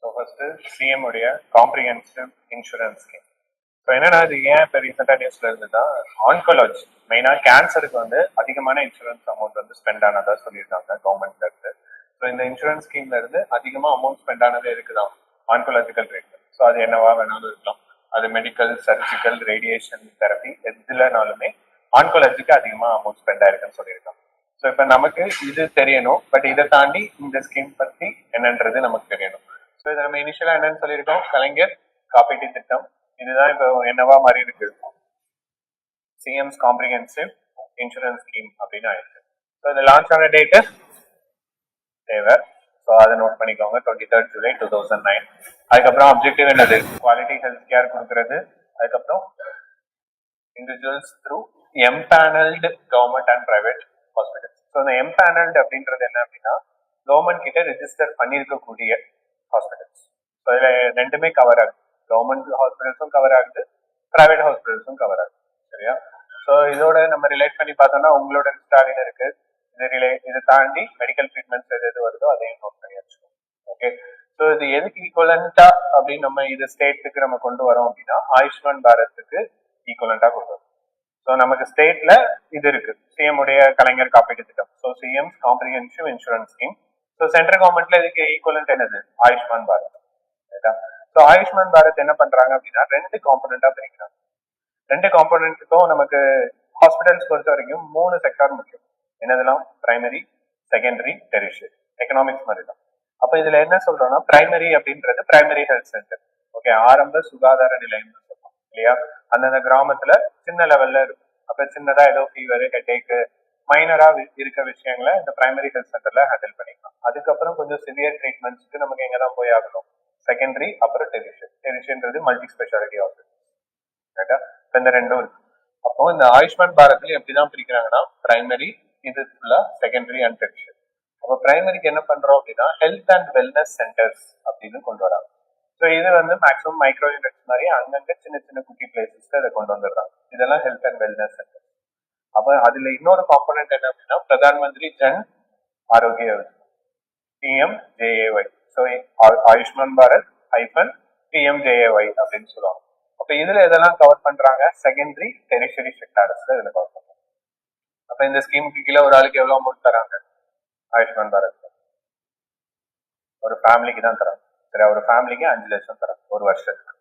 So first CM உடைய comprehensive insurance scheme. So என்னன்னா இது ஏன் இப்போ ரீசெண்டாக நியூஸ்ல இருந்ததுன்னா ஆன்காலஜி மெயினாக கேன்சருக்கு வந்து அதிகமான இன்சூரன்ஸ் அமௌண்ட் வந்து ஸ்பெண்ட் ஆனதா சொல்லியிருக்காங்க கவர்மெண்ட்ல இருந்து. ஸோ இந்த இன்சூரன்ஸ் ஸ்கீம்ல இருந்து அதிகமாக அமௌண்ட் ஸ்பெண்ட் ஆனதே இருக்குதான் ஆன்காலஜிக்கல் ட்ரீட்மெண்ட். ஸோ அது என்னவா வேணாலும் இருக்கலாம், அது மெடிக்கல், சர்ஜிக்கல், ரேடியேஷன் தெரப்பி எதுலனாலுமே ஆன்காலஜிக்கு அதிகமாக அமௌண்ட் ஸ்பெண்ட் ஆயிருக்குன்னு சொல்லியிருக்காங்க. ஸோ இப்போ நமக்கு இது தெரியணும், பட் இதை தாண்டி இந்த ஸ்கீம் பத்தி என்னன்றது நமக்கு தெரியணும். ஸோ இதை நம்ம இனிஷியலா என்னன்னு சொல்லியிருக்கோம், கலைஞர் காப்பீட்டு திட்டம். இதுதான் இப்போ என்னவா மாதிரி இருக்கு, சிஎம்ஸ் காம்ப்ரிஹென்சிவ் இன்சூரன்ஸ் ஸ்கீம் அப்படின்னு ஆயிருக்கு. ஸோ இது லான்ச் ஆன டேட்டு தேவை, ஸோ அதை நோட் பண்ணிக்கோங்க, 23rd July 2009. அதுக்கப்புறம் அப்ஜெக்டிவ் என்னது, குவாலிட்டி ஹெல்த் கேர் கொடுக்கறது. அதுக்கப்புறம் individuals through empanelled government and private hospitals. So இந்த எம்பேனல்டு அப்படின்றது என்ன அப்படின்னா கவர்மெண்ட் கிட்ட ரெஜிஸ்டர் பண்ணியிருக்கக்கூடிய ஹாஸ்பிட்டல்ஸ். ஸோ இதில் ரெண்டுமே கவர் ஆகுது, கவர்மெண்ட் ஹாஸ்பிட்டல்ஸும் கவர் ஆகுது, பிரைவேட் ஹாஸ்பிட்டல்ஸும் கவர் ஆகுது. சரியா? ஸோ இதோட நம்ம ரிலேட் பண்ணி பார்த்தோம்னா உங்களோட ஸ்டாலின் இருக்கு, இதை தாண்டி மெடிக்கல் ட்ரீட்மெண்ட்ஸ் எது வருதோ அதையும் நோட் பண்ணி வச்சுக்கோங்க. ஓகே, ஸோ இது எதுக்கு ஈக்குவலண்டா அப்படின்னு நம்ம இது ஸ்டேட்டுக்கு நம்ம கொண்டு வரோம் அப்படின்னா ஆயுஷ்மான் பாரத்துக்கு ஈக்குவலண்டா கொண்டு வரோம். ஸோ நமக்கு ஸ்டேட்ல இது இருக்கு, சிஎம் உடைய கலைஞர் காப்பீட்டு திட்டம். So CM comprehensive insurance scheme. So central கவர்மெண்ட்ல இதுக்கு ஈக்குவலண்ட் என்னது, ஆயுஷ்மான் பாரத். ஸோ ஆயுஷ்மான் பாரத் என்ன பண்றாங்க அப்படின்னா ரெண்டு காம்பனண்டா பிரிக்கிறாங்க. ரெண்டு காம்பனண்ட்டுக்கும் நமக்கு ஹாஸ்பிட்டல்ஸ் பொறுத்த வரைக்கும் 3 செக்டார் முக்கியம். என்னதெல்லாம், பிரைமரி, செகண்டரி, டெரிஷியரி. எக்கனாமிக்ஸ் மாதிரி தான். அப்ப இதுல என்ன சொல்றோம்னா பிரைமரி அப்படின்றது பிரைமரி ஹெல்த் சென்டர். ஓகே, ஆரம்ப சுகாதார நிலையம் சொல்றோம் இல்லையா, அந்தந்த கிராமத்துல சின்ன லெவல்ல இருக்கும். அப்ப சின்னதா ஏதோ ஃபீவர், ஹெட்டேக்கு, மைனரா இருக்க விஷயங்களை இந்த பிரைமரி ஹெல்த் சென்டர்ல ஹேண்டில் பண்ணிக்கலாம். அதுக்கப்புறம் கொஞ்சம் சிவியர் ட்ரீட்மெண்ட்ஸ்க்கு நமக்கு எங்கதான் போய் ஆகணும், செகண்டரி, அப்புறம் டெரிஷியரி. டெரிஷியன்றது மல்டி ஸ்பெஷாலிட்டி ஹாஸ்பிட்டல். இந்த ரெண்டும் இருக்கு. அப்போ இந்த ஆயுஷ்மான் பாரத்ல எப்படிதான் பிரிக்கிறாங்கன்னா பிரைமரி, இது ஃபுல்லா செகண்டரி அண்ட் டெரிஷியரி. அப்போ பிரைமரிக்கு என்ன பண்றோம் அப்படின்னா ஹெல்த் அண்ட் வெல்னஸ் சென்டர்ஸ் அப்படின்னு கொண்டு வராங்க. ஸோ இது வந்து மேக்ஸிமம் மைக்ரோ யூனிட்ஸ் மாதிரி அங்கங்க சின்ன சின்ன குட்டி பிளேசஸ்க்கு அதை கொண்டு வந்துடுறாங்க. இதெல்லாம் ஹெல்த் அண்ட் வெல்னஸ் சென்டர். அப்போ அதுல இன்னொரு காம்பனன்ட் என்ன அப்படின்னா Pradhan Mantri Jan Arogya Yojana, PMJAY. So Ayushman Bharat hyphen PMJAY அப்படின்னு சொல்லுவாங்க. அப்ப இதுல எதெல்லாம் கவர் பண்றாங்க, செகண்டரி, டெரிஷரி செக்டார்ஸ்ல இதுல கவர் பண்றாங்க. அப்ப இந்த ஸ்கீமுக்கு கீழே ஒரு ஆளுக்கு எவ்வளவு அமௌண்ட் தராங்க, ஆயுஷ்மான் பாரத் ஒரு ஃபேமிலிக்கு தான் தராங்க. சரி, ஒரு ஃபேமிலிக்கு 5 லட்சம் தராங்க ஒரு வருஷத்துக்கு.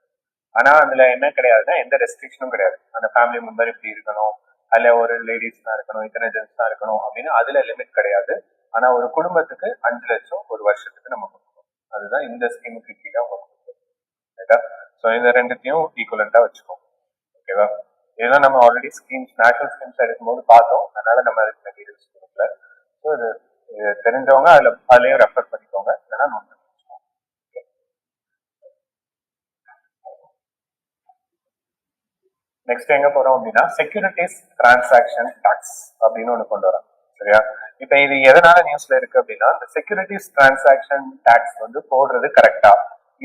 ஆனா அதுல என்ன கிடையாதுன்னா எந்த ரெஸ்ட்ரிக்ஷனும் கிடையாது. அந்த ஃபேமிலி மெம்பர் இப்படி இருக்கணும், அதுல ஒரு லேடிஸ் தான் இருக்கணும், இத்தனை ஜென்ஸ் தான் இருக்கணும் அப்படின்னு அதுல லிமிட் கிடையாது. ஆனா ஒரு குடும்பத்துக்கு 5 லட்சம் ஒரு வருஷத்துக்கு நம்ம கொடுக்கணும். அதுதான் இந்த ஸ்கீமுக்கு கீழே அவங்க கொடுக்குறது. ஸோ இந்த ரெண்டுத்தையும் ஈக்குவலண்டா வச்சுக்கோங்க. ஓகேவா? இதெல்லாம் நம்ம ஆல்ரெடி ஸ்கீம்ஸ், நேஷனல் ஸ்கீம்ஸ் எடுக்கும்போது பார்த்தோம், அதனால நம்ம அதுக்கு மெட்டீரியல்ஸ் கொடுக்கல. ஸோ இது தெரிஞ்சவங்க அதுலயும் ரெஃபர் பண்ணிக்கோங்க, இல்லைன்னா நோட் பண்ணி வச்சுக்கோங்க. நெக்ஸ்ட் எங்க போறோம் அப்படின்னா செக்யூரிட்டிஸ் டிரான்சாக்ஷன் டாக்ஸ் அப்படின்னு ஒண்ணு கொண்டு வரோம். சரியா? இப்ப இது எதனால நியூஸ்ல இருக்கு அப்படின்னா இந்த செக்யூரிட்டிஸ் டிரான்சாக்ஷன் டாக்ஸ் வந்து போடுறது கரெக்டா,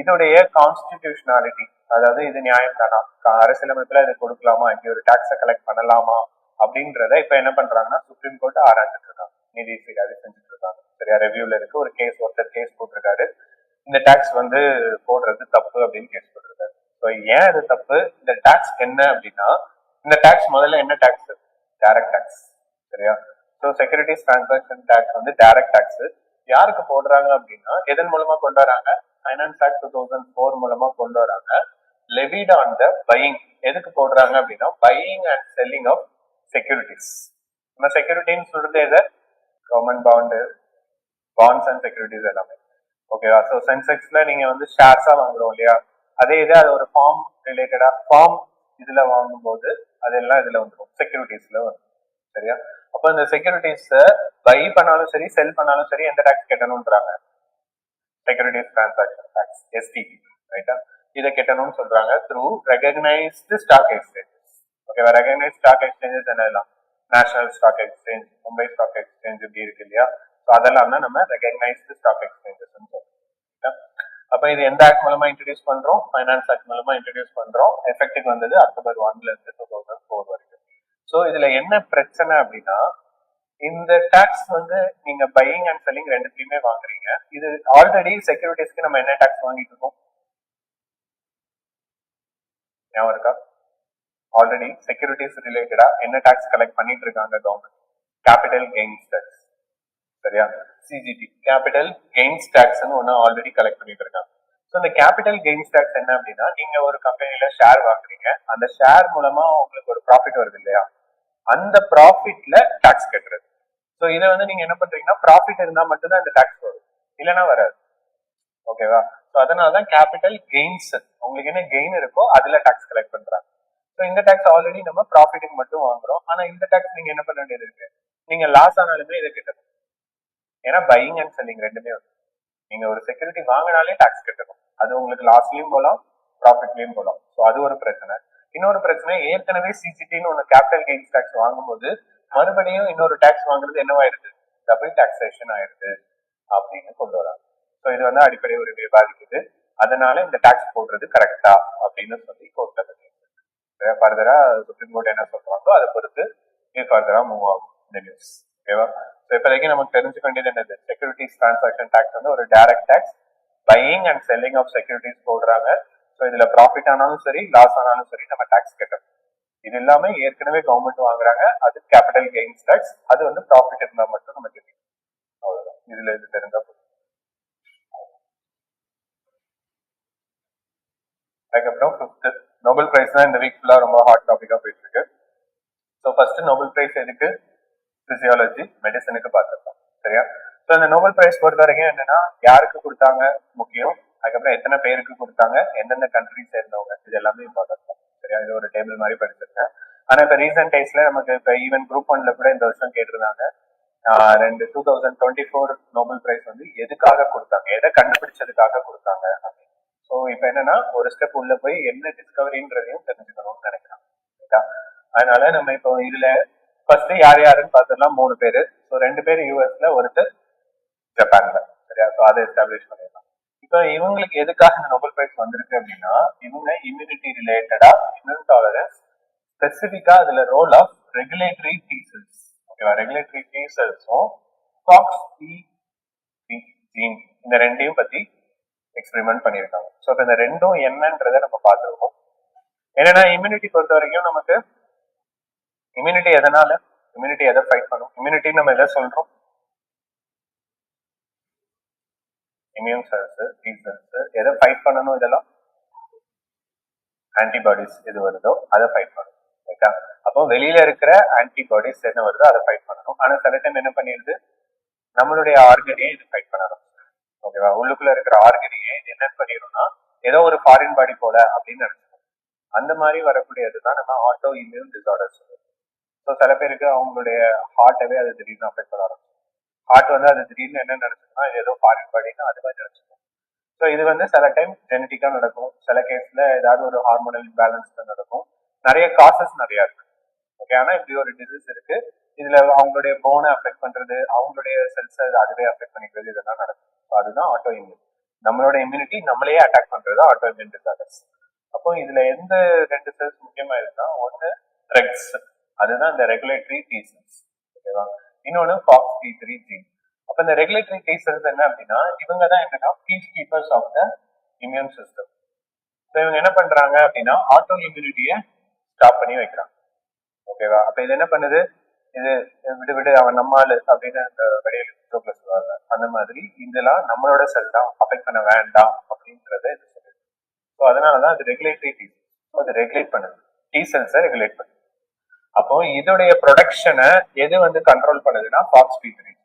இதோடைய கான்ஸ்டிடியூஷனாலிட்டி, அதாவது இது நியாயம் தானா, அரசியலமைப்புல இதை கொடுக்கலாமா, இப்படி ஒரு டாக்ஸை கலெக்ட் பண்ணலாமா அப்படின்றத இப்ப என்ன பண்றாங்கன்னா சுப்ரீம் கோர்ட் ஆராய்ச்சிட்டு இருக்காங்க, நீதி அது செஞ்சுட்டு இருக்காங்க. சரியா? ரெவியூல இருக்கு. ஒரு கேஸ், ஒருத்தர் கேஸ் போட்டிருக்காரு, இந்த டாக்ஸ் வந்து போடுறது தப்பு அப்படின்னு கேஸ் போட்டிருக்காரு. ஸோ ஏன் அது தப்பு, இந்த டாக்ஸ் என்ன அப்படின்னா இந்த டாக்ஸ் முதல்ல என்ன டாக்ஸ், டைரக்ட் டாக்ஸ். சரியா? ஸோ செக்யூரிட்டிஸ் டிரான்சாக்ஷன் டாக்ஸ் வந்து டைரக்ட் டாக்ஸ். யாருக்கு போடுறாங்க அப்படின்னா எதன் மூலமா கொண்டு வராங்க, ஃபைனான்ஸ் ஆக்ட் 2004 மூலமா கொண்டு வராங்க. Levied on the buying. எதுக்கு போடுறாங்க அப்படின்னா buying and selling of securities. நம்ம செக்யூரிட்டின்னு சொல்றது எது, government bond, bonds and securities எல்லாமே. ஓகேவா? ஸோ சென்செக்ஸ்ல நீங்க வந்து ஷேர்ஸா வாங்குறோம் இல்லையா, அதே இது அது ஒரு ஃபார்ம் ரிலேட்டடா ஃபார்ம் இதுல வாங்கும்போது அதெல்லாம் இதுல வந்துடும், செக்யூரிட்டிஸ்ல வரும். சரியா? அப்போ இந்த செக்யூரிட்டிஸ் பை பண்ணாலும் சரி, செல் பண்ணாலும் சரி, எந்த டாக்ஸ் கட்டணும்ன்றாங்க, செக்யூரிட்டிஸ் டிரான்சாக்ஷன் டாக்ஸ், STT. ரைட்டா? இதை கட்டணும்னு சொல்றாங்க த்ரூ ரெகக்னைஸ்டு ஸ்டாக் எக்ஸ்சேஞ்சஸ். ஓகேவா? ரெகக்னைஸ்ட் ஸ்டாக் எக்ஸ்சேஞ்சஸ் என்னெல்லாம், national stock exchange, Mumbai stock exchange இப்படி இருக்கு இல்லையா. ஸோ அதெல்லாம் தான் நம்ம ரெகக்னைஸ்டு ஸ்டாக் எக்ஸ்சேஞ்சஸ் சொல்றோம். அப்ப இது எந்த ஆக்ட் மூலமா இன்ட்ரடியூஸ் பண்றோம், ஃபைனான்ஸ் ஆக்ட் மூலமா இன்ட்ரடியூஸ் பண்றோம். எஃபெக்டிவ் வந்தது October 1 இருந்து 2004 வரைக்கும். ஸோ இதுல என்ன பிரச்சனை அப்படின்னா இந்த டாக்ஸ் வந்து நீங்க பையிங் அண்ட் செல்லிங் ரெண்டுத்தையுமே வாங்குறீங்க. இது ஆல்ரெடி செக்யூரிட்டிஸ்க்கு நம்ம என்ன டாக்ஸ் வாங்கிட்டு இருக்கோம் ஞாபகம் இருக்கா? ஆல்ரெடி செக்யூரிட்டிஸ் ரிலேட்டடா என்ன டாக்ஸ் கலெக்ட் பண்ணிட்டு இருக்காங்க கவர்மெண்ட்? Capital gains tax. சரியா? சிஜிடி, கேபிட்டல் கெயின்ஸ் டாக்ஸ்னு ஒன்று ஆல்ரெடி கலெக்ட் பண்ணிட்டு இருக்காங்க. ஸோ இந்த கேபிட்டல் கெயின்ஸ் டாக்ஸ் என்ன அப்படின்னா, நீங்க ஒரு கம்பெனில ஷேர் வாங்குறீங்க, அந்த ஷேர் மூலமா உங்களுக்கு ஒரு ப்ராஃபிட் வருது இல்லையா, அந்த ப்ராஃபிட்ல டாக்ஸ் கட்டுறது. ஸோ இதை வந்து நீங்க என்ன பண்றீங்கன்னா, ப்ராஃபிட் இருந்தா மட்டும்தான் இந்த டாக்ஸ் வரும், இல்லைன்னா வராது. ஓகேவா? ஸோ அதனாலதான் கேபிட்டல் கெயின்ஸ், உங்களுக்கு என்ன கெயின் இருக்கோ அதுல டாக்ஸ் கலெக்ட் பண்றாங்க. ஸோ இந்த டாக்ஸ் ஆல்ரெடி நம்ம ப்ராஃபிட்டுக்கு மட்டும் வாங்குறோம். ஆனா இந்த டாக்ஸ் நீங்க என்ன பண்ண வேண்டியது இருக்கு, நீங்க லாஸ் ஆனாலுமே இதை கட்டணும். ஏன்னா பையிங் அண்ட் செல்லிங் ரெண்டுமே வந்து நீங்க ஒரு செக்யூரிட்டி வாங்கினாலே டாக்ஸ் கட்டணும். அது உங்களுக்கு லாஸ்லயும் போகலாம், ப்ராஃபிட்லயும் போகலாம். ஸோ அது ஒரு பிரச்சனை. இன்னொரு பிரச்சனை, ஏற்கனவே சிசிடின்னு ஒன்று கேபிட்டல் கெயின்ஸ் டாக்ஸ் வாங்கும்போது மறுபடியும் இன்னொரு டாக்ஸ் வாங்குறது என்னவாயிருது, டபுள் டாக்ஸேஷன் ஆயிருது அப்படின்னு கொண்டு வராங்க. ஸோ இது வந்து அடிப்படை ஒரு விவாதிக்குது. அதனால இந்த டாக்ஸ் போடுறது கரெக்டா அப்படின்னு சொல்லி கோர்ட்ல ஃபர்தரா சுப்ரீம் கோர்ட் என்ன சொல்றாங்களோ அதை பொறுத்து ஃபர்தரா மூவ் ஆகும் இந்த நியூஸ். ஓகேவா? ஸோ இப்போதைக்கு நமக்கு தெரிஞ்சுக்க வேண்டியது என்னது, செக்யூரிட்டிஸ் டிரான்சாக்ஷன் டாக்ஸ் வந்து ஒரு direct tax. Buying and selling of securities போடுறாங்க. ஸோ இதுல ப்ராஃபிட் ஆனாலும் சரி, லாஸ் ஆனாலும் சரி, நம்ம டாக்ஸ் கட்டணும். இது இல்லாம ஏற்கனவே கவர்மெண்ட் வாங்குறாங்க, அது கேபிட்டல் கெயின்ஸ் டாக்ஸ். அது வந்து ப்ராஃபிட் இருந்தா மட்டும் நம்ம கட்டணும். அவ்வளவுதான். இதுல இது தெரிஞ்சா போதும். அதுக்கப்புறம் ஃபிஃப்த் நோபல் பிரைஸ் தான் இந்த வீக் ஃபுல்லா ரொம்ப ஹாட் டாபிக்கா போயிட்டு இருக்கு. ஸோ ஃபர்ஸ்ட் நோபல் பிரைஸ் எதுக்கு? பிசியாலஜி, மெடிசனுக்கு பார்த்துருக்கோம். சரியா? ஸோ இந்த நோபல் பிரைஸ் பொறுத்த வரைக்கும் என்னன்னா, யாருக்கு கொடுத்தாங்க முக்கியம், அதுக்கப்புறம் எத்தனை பேருக்கு கொடுத்தாங்க, எந்தெந்த கண்ட்ரி சேர்ந்தவங்க, இது எல்லாமே இம்பார்ட்டன்ட் தான். சரியா? இது ஒரு டேபிள் மாதிரி படிச்சிருக்கேன். ஆனா இப்ப ரீசெண்ட் டைம்ஸ்ல நமக்கு இப்ப ஈவன் குரூப் 1ல கூட இந்த வருஷம் கேட்டிருந்தாங்க, 2024 நோபல் பிரைஸ் வந்து எதுக்காக கொடுத்தாங்க, எதை கண்டுபிடிச்சதுக்காக கொடுத்தாங்க அப்படின்னு. ஸோ இப்ப என்னன்னா, ஒரு ஸ்டெப் உள்ள போய் என்ன டிஸ்கவரின்றதையும் தெரிஞ்சுக்கணும்னு நினைக்கிறேன். அதனால நம்ம இப்போ இதுல ஃபர்ஸ்ட் யார் யாருன்னு பார்த்துடலாம். 3 பேரு. ஸோ 2 பேர் யூஎஸ்ல, ஒருத்தர் ஜப்பான்ல. சரியா? ஸோ அதை எஸ்டாப்ளிஷ் பண்ணிடலாம். இப்போ இவங்களுக்கு எதுக்காக இந்த நோபல் பிரைஸ் வந்திருக்கு அப்படின்னா, இவங்க இம்யூனிட்டி ரிலேட்டடா, இம்யூன் டாலரன்ஸ், ஸ்பெசிபிக்கா அதுல role of regulatory T cells. ஓகேவா? ரெகுலேட்டரி T செல்ஸும் FOXP ஜீன், இந்த ரெண்டையும் பத்தி எக்ஸ்பெரிமெண்ட் பண்ணியிருக்காங்க. ஸோ இப்போ இந்த ரெண்டும் என்னன்றதை நம்ம பார்த்துருக்கோம். என்னன்னா, இம்யூனிட்டி பொறுத்த வரைக்கும் நமக்கு இம்யூனிட்டி எதனால, இம்யூனிட்டி எதை ஃபைட் பண்ணும், இம்யூனிட்டி நம்ம எதை சொல்றோம், இம்யூன் செல்ஸ், டி செல்ஸ் எதை ஃபைட் பண்ணணும், இதெல்லாம் ஆன்டிபாடிஸ் எது வருதோ அதை ஃபைட் பண்ணணும். ஓகே? அப்போ வெளியில இருக்கிற ஆன்டிபாடிஸ் என்ன வருதோ அதை ஃபைட் பண்ணணும். ஆனா சில டைம் என்ன பண்ணிடுது, நம்மளுடைய ஆர்கனையே இது ஃபைட் பண்ணணும். ஓகேவா? உள்ளுக்குள்ள இருக்கிற ஆர்கனையே இது என்ன பண்ணிடும்னா, ஏதோ ஒரு ஃபாரின் பாடி போல அப்படின்னு நினைச்சுக்கணும். அந்த மாதிரி வரக்கூடியதுதான் நம்ம ஆட்டோ இம்யூன் டிசார்டர்ஸ். ஸோ சில பேருக்கு அவங்களுடைய ஹார்ட்டவே அது திடீர்னு அஃபெக்ட் பண்ண ஆரம்பிக்கும். ஹார்ட் வந்து அது திடீர்னு என்ன நினைச்சுக்கோன்னா, இது ஏதோ ஃபாரின் பாடின்னு அது மாதிரி நினைச்சுக்கணும். ஸோ இது வந்து சில டைம் ஜெனட்டிக்கா நடக்கும், சில கேஸ்ல ஏதாவது ஒரு ஹார்மோனல் இம்பேலன்ஸ்ல நடக்கும். நிறைய காசஸ் நிறைய இருக்கு. ஓகே? ஆனா இப்படி ஒரு டிசீஸ் இருக்கு. இதுல அவங்களுடைய போனை அஃபெக்ட் பண்றது, அவங்களுடைய செல்ஸ் அதுவே அஃபெக்ட் பண்ணிக்கிறது, இதெல்லாம் நடக்கும். அதுதான் ஆட்டோ இம்யூன். நம்மளோட இம்யூனிட்டி நம்மளையே அட்டாக் பண்றது ஆட்டோ இம்யூன் டிசார்டர்ஸ். அப்போ இதுல எந்த 2 செல்ஸ் முக்கியமா இருக்குன்னா, ஒன்னு ட்ரெக்ஸ், அதுதான் இந்த ரெகுலேட்டரி T செல்ஸ். ஓகேவா? இன்னொன்னு FOXP3 ஜீன். அப்ப இந்த ரெகுலேட்டரி T செல்ஸ் என்ன அப்படின்னா, இவங்க தான் என்னன்னா peace keepers of the immune system. So இவங்க என்ன பண்றாங்க அப்படின்னா, ஆட்டோ இம்யூனிட்டியை ஸ்டாப் பண்ணி வைக்கிறாங்க. ஓகேவா? அப்ப இது என்ன பண்ணுது, இது விடு விடு அவன் நம்மாளு அப்படின்னு அந்த வடிவில் ஜோக்ல சொல்லுவாங்க. அந்த மாதிரி இதெல்லாம் நம்மளோட செல் தான், அஃபெக்ட் பண்ண வேண்டாம் அப்படின்றத இது சொல்லுது. ஸோ அதனாலதான் அது ரெகுலேட்டரி T செல்ஸ். அது ரெகுலேட் பண்ணுது, T செல்ஸை ரெகுலேட் பண்ணுது. அப்போ இதோடைய ப்ரொடக்ஷனை எது வந்து கண்ட்ரோல் பண்ணுதுன்னா FOXP3.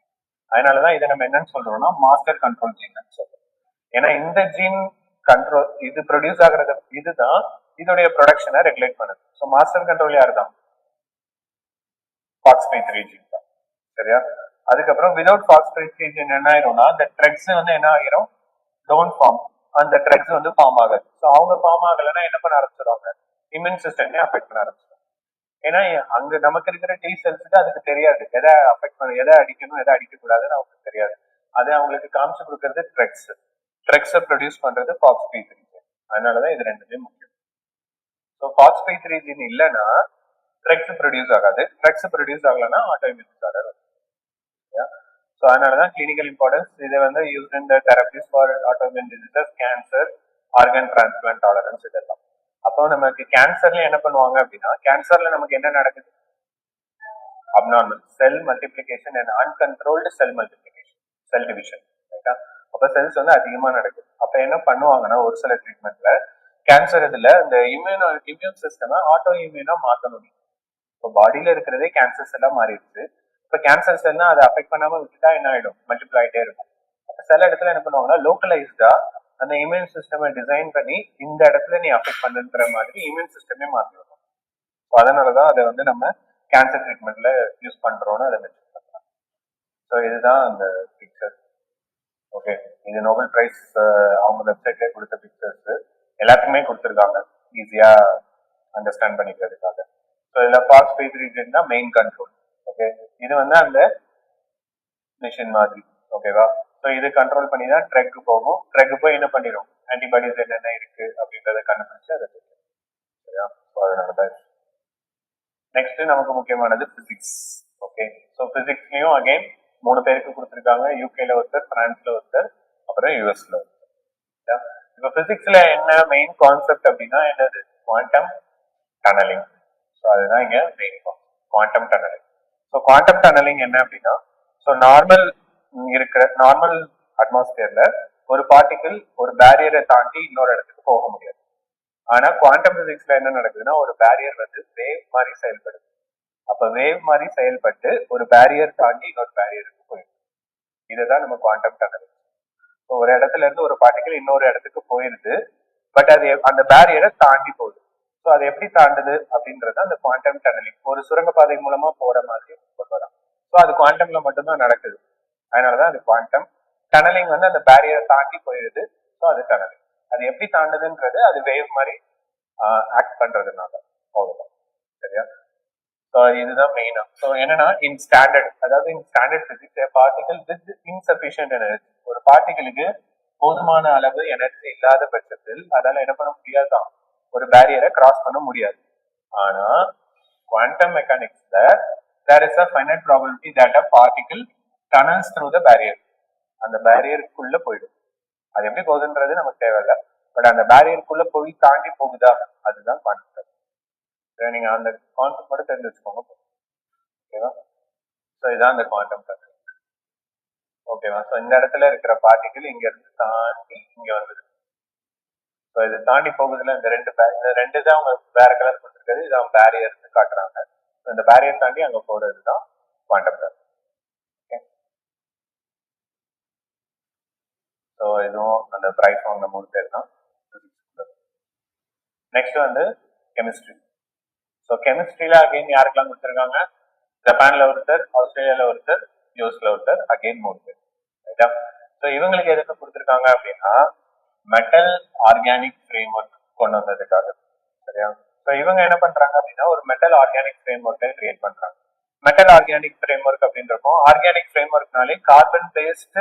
அதனாலதான் இதை நம்ம என்னன்னு சொல்றோம்னா மாஸ்டர் கண்ட்ரோல் ஜீன் சொல்றோம். ஏன்னா இந்த ஜீன் கண்ட்ரோல், இது ப்ரொடியூஸ் ஆகுறது, இதுதான் இதோடைய ப்ரொடக்ஷனை ரெகுலேட் பண்ணுது. ஸோ மாஸ்டர் கண்ட்ரோல் யாரு தான்? FOXP3 ஜீன் தான். சரியா? அதுக்கப்புறம் விதவுட் FOXP3 ஜீன் என்ன ஆயிரும்னா, அந்த ட்ரெக்ஸ் வந்து என்ன ஆகிரும், டோன்ட் ஃபார்ம். அந்த ட்ரெக்ஸ் வந்து ஃபார்ம் ஆகாது. ஸோ அவங்க ஃபார்ம் ஆகலைன்னா என்ன பண்ண ஆரம்பிச்சிருவாங்க, இம்யூன் சிஸ்டமே அஃபெக்ட் பண்ண ஆரம்பிச்சிடும். ஏன்னா அங்க நமக்கு இருக்கிற T செல்ஸுக்கு அதுக்கு தெரியாது எதை அஃபெக்ட் பண்ண, எதை அடிக்கணும், எதை அடிக்க கூடாதுன்னு அவங்களுக்கு தெரியாது. அது அவங்களுக்கு காமிச்சு கொடுக்கறது ட்ரெக்ஸ். ட்ரெக்ஸை ப்ரொடியூஸ் பண்றது FOXP3 ஜீன். அதனாலதான் இது ரெண்டுமே முக்கியம். ஸோ FOXP3 ஜீன் இல்லைன்னா ட்ரெக்ஸ் ப்ரொடியூஸ் ஆகாது. ட்ரெக்ஸ் ப்ரொடியூஸ் ஆகலைன்னா ஆட்டோ இம்யூன் டிசார்டர். ஸோ அதனாலதான் கிளினிக்கல் இம்பார்ட்டன்ஸ் இதை வந்து use in the therapies for ஆட்டோமின் diseases, cancer, organ transplant tolerance இதெல்லாம். அப்போ நமக்கு கேன்சர்ல என்ன பண்ணுவாங்க அப்படின்னா, கேன்சர்ல நமக்கு என்ன நடக்குது? Abnormal sell multiplication and uncontrolled sell multiplication, cell division. ரைட்டா? அப்ப செல்ஸ் வந்து அதிகமா நடக்குது. அப்ப என்ன பண்ணுவாங்கன்னா ஒரு சில ட்ரீட்மெண்ட்ல கேன்சர் இதுல இந்த இம்யூன் சிஸ்டம் ஆட்டோ இம்யூனா மாத்தணும். இப்போ பாடியில இருக்கிறதே கேன்சர் செல்லா மாறிடுச்சு. இப்போ கேன்சர் செல்னா அதை அஃபெக்ட் பண்ணாம விட்டுட்டா என்ன ஆயிடும்? மல்டிபிள் ஆயிட்டே இருக்கும். அப்ப சில இடத்துல என்ன பண்ணுவாங்கன்னா லோக்கலைஸ்டா அந்த இம்யூன் சிஸ்டம் டிசைன் பண்ணி இந்த இடத்துல நீ அஃபெக்ட் பண்ணுன்ற மாதிரி இம்யூன் சிஸ்டமே மாத்தி விடும். அதனாலதான் அதை வந்து நம்ம கேன்சர் ட்ரீட்மெண்ட்ல யூஸ் பண்றோம்னு அதை மென்ஷன் பண்றாங்க. ஸோ இதுதான் அந்த பிக்சர். ஓகே, இது நோபல் பிரைஸ் அவங்க வெப்சைட்லேயே கொடுத்த பிக்சர்ஸ் எல்லாத்துக்குமே கொடுத்துருக்காங்க ஈஸியா அண்டர்ஸ்டாண்ட் பண்ணிக்கிறதுக்காக. ஸோ இதில் பாஸ்பேட் ரீஜன் தான் மெயின் கண்ட்ரோல். ஓகே, இது வந்து அந்த மிஷின் மாதிரி. ஓகேவா? ஸோ இது கண்ட்ரோல் பண்ணி தான் ட்ரக் போகும். ட்ரக் போய் என்ன பண்ணிடும்? ஆன்டிபாடிஸ் என்னென்ன இருக்கு அப்படின்றத கண்டுபிடிச்சு அதை சரியா? ஸோ அதனால தான் நெக்ஸ்ட் நமக்கு முக்கியமானது பிசிக்ஸ். ஓகே, ஸோ பிசிக்ஸ்லயும் அகைன் 3 பேருக்கு கொடுத்துருக்காங்க. யூகேல ஒருத்தர், பிரான்ஸ்ல ஒருத்தர், அப்புறம் யூஎஸ்ல ஒருத்தர். இப்போ பிசிக்ஸ்ல என்ன மெயின் கான்செப்ட் அப்படின்னா என்னது? Quantum tunnelling. ஸோ அதுதான் இங்க main quantum tunnelling. So quantum tunnelling என்ன அப்படின்னா, ஸோ நார்மல் அட்மாஸ்பியர்ல ஒரு பார்ட்டிகிள் ஒரு பேரியரை தாண்டி இன்னொரு இடத்துக்கு போக முடியாது. ஆனா குவாண்டம் பிசிக்ஸ்ல என்ன நடக்குதுன்னா, ஒரு பேரியர் வந்து வேவ் மாதிரி செயல்படுது. அப்ப வேவ் மாதிரி செயல்பட்டு ஒரு பேரியர் தாண்டி இன்னொரு பேரியருக்கு போயிடும். இதுதான் நம்ம குவாண்டம் டனலிங். ஒரு இடத்துல இருந்து ஒரு பார்ட்டிகிள் இன்னொரு இடத்துக்கு போயிருது, பட் அது அந்த பேரியரை தாண்டி போகுது. ஸோ அது எப்படி தாண்டுது அப்படின்றது அந்த குவாண்டம் டனலிங். ஒரு சுரங்கப்பாதை மூலமா போற மாதிரி கொண்டு வராங்க. ஸோ அது குவாண்டம்ல மட்டும்தான் நடக்குது. அதனாலதான் அது குவாண்டம் டனலிங் வந்து அந்த பேரியரை தாண்டி போயிருது. ஸோ அது டனலிங். அது எப்படி தாண்டுதுன்றது அது வேவ் மாதிரி ஆக்ட் பண்றதுனால அவ்வளவுதான். சரியா? ஸோ இதுதான் மெயினா. ஸோ என்னன்னா இன் ஸ்டாண்டர்ட், அதாவது in standard physics particle with insufficient energy, ஒரு பார்ட்டிகளுக்கு போதுமான அளவு எனர்ஜி இல்லாத பட்சத்தில் அதால என்ன பண்ண முடியாதான்? ஒரு பேரியரை கிராஸ் பண்ண முடியாது. ஆனா quantum மெக்கானிக்ஸ்ல there is a finite probability that a particle tunnels through the barrier. அந்த பேரியருக்குள்ள போயிடும். அது எப்படி போகுதுன்றது நமக்கு தேவையில்லை, பட் அந்த பேரியருக்குள்ள போய் தாண்டி போகுதா, அதுதான் குவாண்டம். நீங்க அந்த கான்செப்ட் மட்டும் தெரிஞ்சு வச்சுக்கோங்க. ஓகேவா? ஸோ இதான் அந்த குவாண்டம் டனலிங். ஓகேவா? ஸோ இந்த இடத்துல இருக்கிற பார்ட்டிகிள் இங்க இருந்து தாண்டி இங்க வந்தது. ஸோ இது தாண்டி போகுதுல இந்த ரெண்டு தான் அவங்க வேற கலர் கொடுத்துருக்காது. இது அவங்க பேரியர்னு காட்டுறாங்க. இந்த பேரியர் தாண்டி அங்க போறது தான் குவாண்டம் டனலிங். ஸோ இதுவும் அந்த பிரைஸ் வாங்கின 3 பேர் தான். நெக்ஸ்ட் வந்து கெமிஸ்ட்ரி. ஸோ கெமிஸ்ட்ரியில அகைன் யாருக்கெல்லாம் கொடுத்துருக்காங்க? ஜப்பான்ல ஒருத்தர், ஆஸ்திரேலியால ஒருத்தர், யூஎஸ்ல ஒருத்தர், அகைன் 3 பேர். ரைட்டா? ஸோ இவங்களுக்கு எதுக்கு கொடுத்துருக்காங்க அப்படின்னா மெட்டல் ஆர்கானிக் ஃப்ரேம் ஒர்க் கொண்டு வந்ததுக்காக. சரியா? ஸோ இவங்க என்ன பண்றாங்க அப்படின்னா ஒரு மெட்டல் ஆர்கானிக் ஃப்ரேம் ஒர்க்கை கிரியேட் பண்றாங்க. மெட்டல் ஆர்கானிக் ஃப்ரேம் ஒர்க் அப்படின்றப்போ ஆர்கானிக் ஃப்ரேம் ஒர்க்னாலே கார்பன் பேஸ்ட்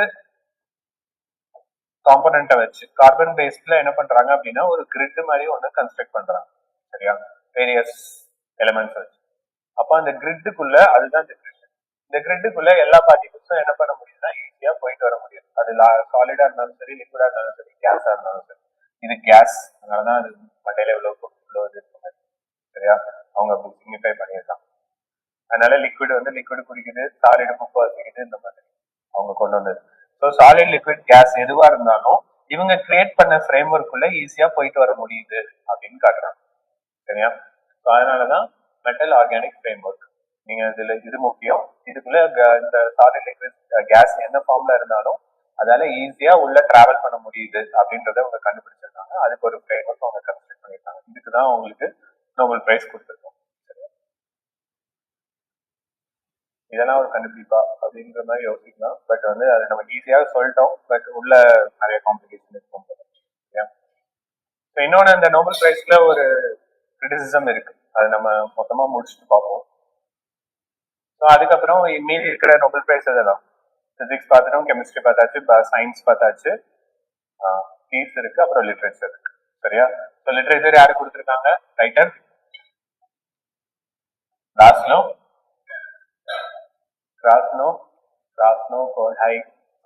காம்பனண்ட்டை வச்சு கார்பன் பேஸ்ட்ல என்ன பண்றாங்க அப்படின்னா ஒரு கிரிட் மாதிரி ஒன்று கன்ஸ்ட்ரக்ட் பண்றாங்க. சரியா? வேரியஸ் எலிமெண்ட்ஸ் வச்சு. அப்போ அந்த கிரிட்டுக்குள்ள அதுதான் இந்த கிரிட்டுக்குள்ள எல்லா பார்ட்டிகிள்ஸும் என்ன பண்ண முடியுதுன்னா ஈஸியா போயிட்டு வர முடியும். அது சாலிடா இருந்தாலும் சரி, லிக்விடா இருந்தாலும் சரி, கேஸா இருந்தாலும் சரி. இது கேஸ், அதனாலதான் அது மண்டையில இவ்வளவு இது. சரியா? அவங்க அப்படி சிக்னிஃபை பண்ணியிருக்காங்க. அதனால லிக்விட் வந்து லிக்விட் குடிக்குது, சாலிடு குப்பை வச்சுக்கிட்டு இந்த மாதிரி அவங்க கொண்டு வந்தது. ஸோ சாலிட், லிக்விட், கேஸ் எதுவா இருந்தாலும் இவங்க கிரியேட் பண்ண ஃப்ரேம் ஒர்க்குள்ள ஈஸியா போயிட்டு வர முடியுது அப்படின்னு காட்டுறாங்க. சரியா? ஸோ அதனாலதான் மெட்டல் ஆர்கானிக் ஃப்ரேம் ஒர்க். நீங்க இதுல இது முக்கியம். இதுக்குள்ள இந்த சாலிட், லிக்விட், கேஸ் எந்த ஃபார்ம்ல இருந்தாலும் அதால ஈஸியா உள்ள டிராவல் பண்ண முடியுது அப்படின்றத அவங்க கண்டுபிடிச்சிருக்காங்க. அதுக்கு ஒரு ஃப்ரேம் ஒர்க் அவங்க கன்ஸ்ட்ரக்ட் பண்ணிருக்காங்க. இதுக்குதான் அவங்களுக்கு நோபல் பிரைஸ் கொடுத்துருக்கோம். இதெல்லாம் ஒரு கண்டுபிடிப்பா அப்படின்ற மாதிரி யோசிக்கலாம். பட் வந்து அது நம்ம ஈஸியாக சொல்லிட்டோம், பட் உள்ள நிறைய காம்ப்ளிகேஷன் இருக்கும். இன்னொன்னு இந்த நோபல் பிரைஸ்ல ஒரு கிரிட்டிசிசம் இருக்கு, அது நம்ம மொத்தமா முடிச்சுட்டு பார்ப்போம். ஸோ அதுக்கப்புறம் மீதி இருக்கிற நோபல் பிரைஸ் எதெல்லாம்? பிசிக்ஸ் பார்த்துட்டோம், கெமிஸ்ட்ரி பார்த்தாச்சு, சயின்ஸ் பார்த்தாச்சு, பீஸ் இருக்கு, அப்புறம் லிட்ரேச்சர் இருக்கு. சரியா? ஸோ லிட்ரேச்சர் யாரு கொடுத்துருக்காங்க? Writer Krasznahorkai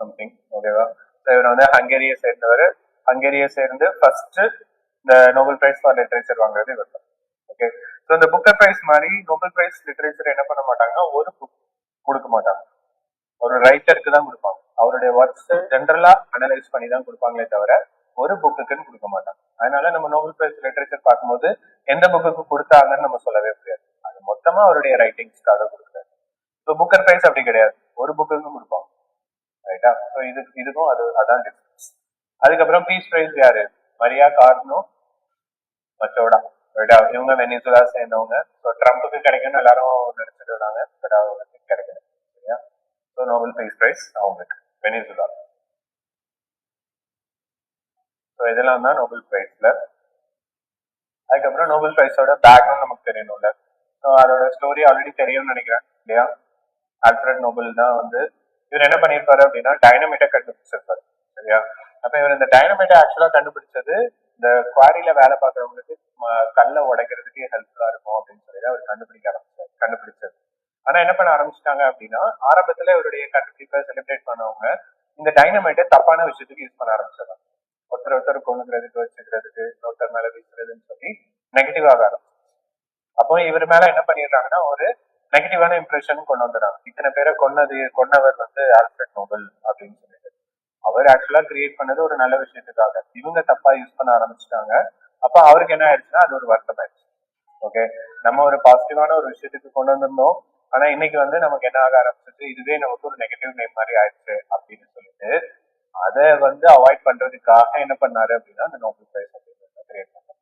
something. ஓகேவா? ஸோ இவர் வந்து ஹங்கேரியை சேர்ந்தவர். ஹங்கேரியை சேர்ந்து ஃபர்ஸ்ட் இந்த நோபல் பிரைஸ் ஃபார் லிட்ரேச்சர் வாங்குறது இவர் தான். ஓகே. ஸோ இந்த புக்கர் பிரைஸ் மாதிரி நோபல் பிரைஸ் லிட்ரேச்சர் என்ன பண்ண மாட்டாங்கன்னா ஒரு புக் கொடுக்க மாட்டாங்க, ஒரு ரைட்டருக்கு தான் கொடுப்பாங்க. அவருடைய ஒர்க்ஸ் ஜென்ரலா அனலைஸ் பண்ணி தான் கொடுப்பாங்களே தவிர ஒரு புக்குன்னு கொடுக்க மாட்டாங்க. அதனால நம்ம நோபல் பிரைஸ் லிட்ரேச்சர் பார்க்கும்போது எந்த புக்குக்கு கொடுத்தாங்கன்னு நம்ம சொல்லவே முடியாது. அது மொத்தமா அவருடைய ரைட்டிங்ஸ்க்காக கொடுக்குறாரு. இப்போ புக்கர் பிரைஸ் அப்படி கிடையாது, ஒரு புக்குன்னு கொடுப்பாங்க. ரைட்டா? ஸோ இதுக்கும் அதான் டிஃபரன்ஸ். அதுக்கப்புறம் பீஸ் பிரைஸ் யாரு? மரியா கார்னோ மச்சோடா. ரைட்டா? இவங்க வெனிசுலா சேர்ந்தவங்க. ஸோ ட்ரம்ப்புக்கு கிடைக்கும்னு எல்லாரும் நினைச்சிட்டு இருந்தாங்க, பட் அவங்களுக்கு கிடைக்கல. சரியா? ஸோ நோபல் பீஸ் பிரைஸ் அவங்களுக்கு வெனிசுலா. ஸோ இதெல்லாம் தான் நோபல் பிரைஸ்ல. அதுக்கப்புறம் நோபல் பிரைஸோட பேக்ரவுண்ட் நமக்கு தெரியணும்ல. ஸோ அதோட ஸ்டோரி ஆல்ரெடி தெரியும்னு நினைக்கிறேன் இல்லையா? ஆல்ஃபிரட் நோபல் தான் வந்து இவர் என்ன பண்ணியிருப்பாரு அப்படின்னா டைனமைட்டை கண்டுபிடிச்சிருப்பாரு. சரியா? அப்ப இவர் இந்த டைனமைட்டை ஆக்சுவலா கண்டுபிடிச்சது இந்த குவாரியில வேலை பார்க்கறவங்களுக்கு கல்லை உடைக்கிறதுக்கு ஹெல்ப்ஃபுல்லா இருக்கும் அப்படின்னு சொல்லி அவர் கண்டுபிடிச்சது. ஆனா என்ன பண்ண ஆரம்பிச்சிட்டாங்க அப்படின்னா ஆரம்பத்துல இவருடைய கண்டுபிடிப்பை செலிப்ரேட் பண்ணவங்க இந்த டைனமைட்டை தப்பான விஷயத்துக்கு யூஸ் பண்ண ஆரம்பிச்சிடறாங்க. ஒருத்தர் கொண்டுக்கிறதுக்கு வச்சுக்கிறதுக்கு, ஒருத்தர் மேல வீசுறதுன்னு சொல்லி நெகட்டிவாக ஆரம்பிச்சு. அப்போ இவர் மேல என்ன பண்ணிடுறாங்கன்னா ஒரு நெகட்டிவான இம்ப்ரெஷன் கொண்டு வந்துடுறாங்க. இத்தனை பேரை கொன்னவர் வந்து ஆல்ஃபிரட் நோபல் அப்படின்னு சொல்லிட்டு. அவர் ஆக்சுவலா கிரியேட் பண்ணது ஒரு நல்ல விஷயத்துக்காக, இவங்க தப்பா யூஸ் பண்ண ஆரம்பிச்சிட்டாங்க. அப்ப அவருக்கு என்ன ஆயிடுச்சுன்னா அது ஒரு வருத்தம் ஆயிடுச்சு. ஓகே, நம்ம ஒரு பாசிட்டிவான ஒரு விஷயத்துக்கு கொண்டு வந்திருந்தோம், ஆனா இன்னைக்கு வந்து நமக்கு என்ன ஆக ஆரம்பிச்சிச்சு, இதுவே நமக்கு ஒரு நெகட்டிவ் நேம் மாதிரி ஆயிடுச்சு அப்படின்னு சொல்லிட்டு அதை வந்து அவாய்ட் பண்றதுக்காக என்ன பண்ணாரு அப்படின்னா அந்த நோபல் பிரைஸ் அப்படின்றத கிரியேட் பண்ணாரு.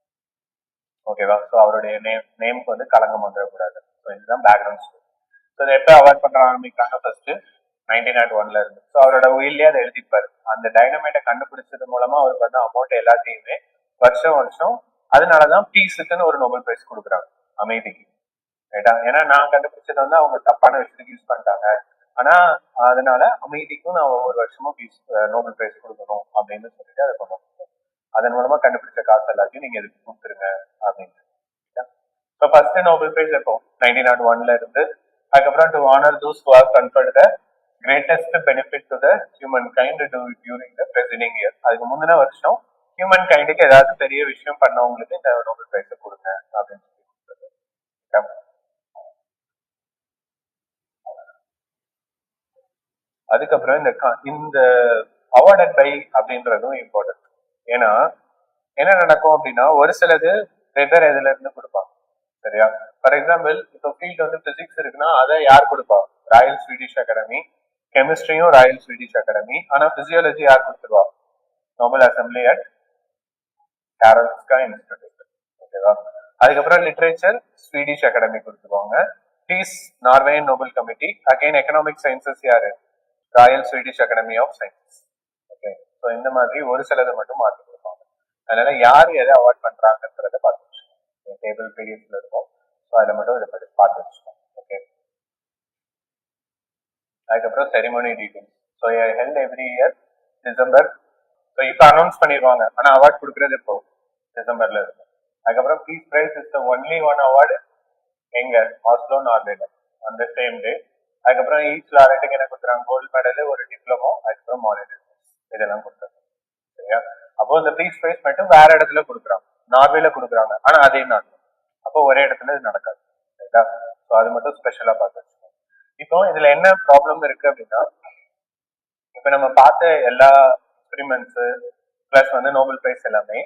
ஓகேவா? ஸோ அவருடைய நேமுக்கு வந்து களங்கம் வந்துடக்கூடாது. ஸோ இதுதான் பேக்ரவுண்ட் ஸ்டோரி. ஸோ இதை எப்போ அவாய்ட் பண்ண ஆரம்பிக்கிறாங்க? ஃபர்ஸ்ட் 1901 இருந்து. ஸோ அவரோட உயிர்லயே அதை எழுதிப்பாரு. அந்த டைனமைட்டை கண்டுபிடிச்சது மூலமா அவருக்கு வந்து அமௌண்ட் எல்லாத்தையுமே வருஷம் அதனாலதான் பீஸுக்குன்னு ஒரு நோபல் பிரைஸ் கொடுக்குறாங்க, அமைதிக்கு. ரைட்டா? ஏன்னா நான் கண்டுபிடிச்சது வந்து அவங்க தப்பான விஷயத்துக்கு யூஸ் பண்ணிட்டாங்க, ஆனா அதனால அமைதிக்கும் நான் ஒவ்வொரு வருஷமும் நோபல் பிரைஸ் கொடுக்கணும் அப்படின்னு சொல்லிட்டு அதை கொண்டு வந்தாங்க. அதன் மூலமா கண்டுபிடிச்ச காசு எல்லாத்தையும் நீங்க இதுக்கு கொடுத்துருங்க அப்படின்னு. ஸோ ஃபர்ஸ்ட் நோபல் பிரைஸ் எப்போ 1901 இருந்து. அதுக்கப்புறம் to honour those who have conferred the greatest benefit to the human kind during the presiding year. அதுக்கு முந்தின வருஷம் ஹியூமன் கைண்டுக்கு ஏதாவது பெரிய விஷயம் பண்ணவங்களுக்கு இந்த நோபல் பிரைஸை கொடுங்க அப்படின்னு சொல்லி கொடுத்தது. அதுக்கப்புறம் இந்த அவார்டட் பை அப்படின்றதும் இம்பார்ட்டன்ட். ஏன்னா என்ன நடக்கும் அப்படின்னா ஒரு சிலது வெவ்வேறு இதுல இருந்து கொடுப்பாங்க. சரியா? ஃபார் எக்ஸாம்பிள் இப்போ ஃபீல்டு வந்து பிசிக்ஸ் இருக்குன்னா அதை யார் கொடுப்பா? Royal Swedish Academy. கெமிஸ்ட்ரியும் ராயல் ஸ்வீடிஷ் அகாடமி. ஆனா பிசியாலஜி யார் கொடுத்துருவா? Nobel assembly at Karolinska Institute. ஓகேவா? அதுக்கப்புறம் லிட்ரேச்சர் ஸ்வீடிஷ் அகாடமி கொடுத்துருவாங்க. Peace Norwegian Nobel committee. Again economic sciences யாரு? Royal Swedish Academy of Sciences. Okay. So இந்த மாதிரி ஒரு சிலதை மட்டும் மாற்றி கொடுப்பாங்க. அதனால யார் எதை அவார்ட் பண்றாங்கன்றத பார்த்து வச்சுக்கோங்க. டேபிள் பீரியட்ஸ்ல இருக்கும். ஸோ அதில் மட்டும் இதை பற்றி பார்த்து வச்சுக்கோங்க. ஓகே. அதுக்கப்புறம் ceremony details. So held every year December. So இப்போ அனௌன்ஸ் பண்ணிடுவாங்க, ஆனால் அவார்ட் கொடுக்குறது இப்போ டிசம்பர்ல இருக்கும். அதுக்கப்புறம் piece price is the only one award எங்க ஆஸ்லோ நார்வேல அந்த சேம் டே. அதுக்கப்புறம் ஈச் லாரட்டுக்கு என்ன கொடுக்குறாங்க? கோல்டு மெடல், ஒரு டிப்ளமோ, அதுக்கப்புறம் மானிட்டர் இதெல்லாம் கொடுக்குறாங்க. சரியா? அப்போ இந்த பீஸ் பிரைஸ் மட்டும் வேற இடத்துல கொடுக்குறாங்க, நார்வேல கொடுக்குறாங்க, ஆனா அதே நாள். அப்போ ஒரே இடத்துல இது நடக்காது. சரியா? ஸோ அது மட்டும் ஸ்பெஷலா பார்த்து வச்சுக்கோங்க. இப்போ இதுல என்ன ப்ராப்ளம் இருக்கு அப்படின்னா, இப்ப நம்ம பார்த்த எல்லா எக்ஸ்பெரிமெண்ட்ஸ் பிளஸ் வந்து நோபல் பிரைஸ் எல்லாமே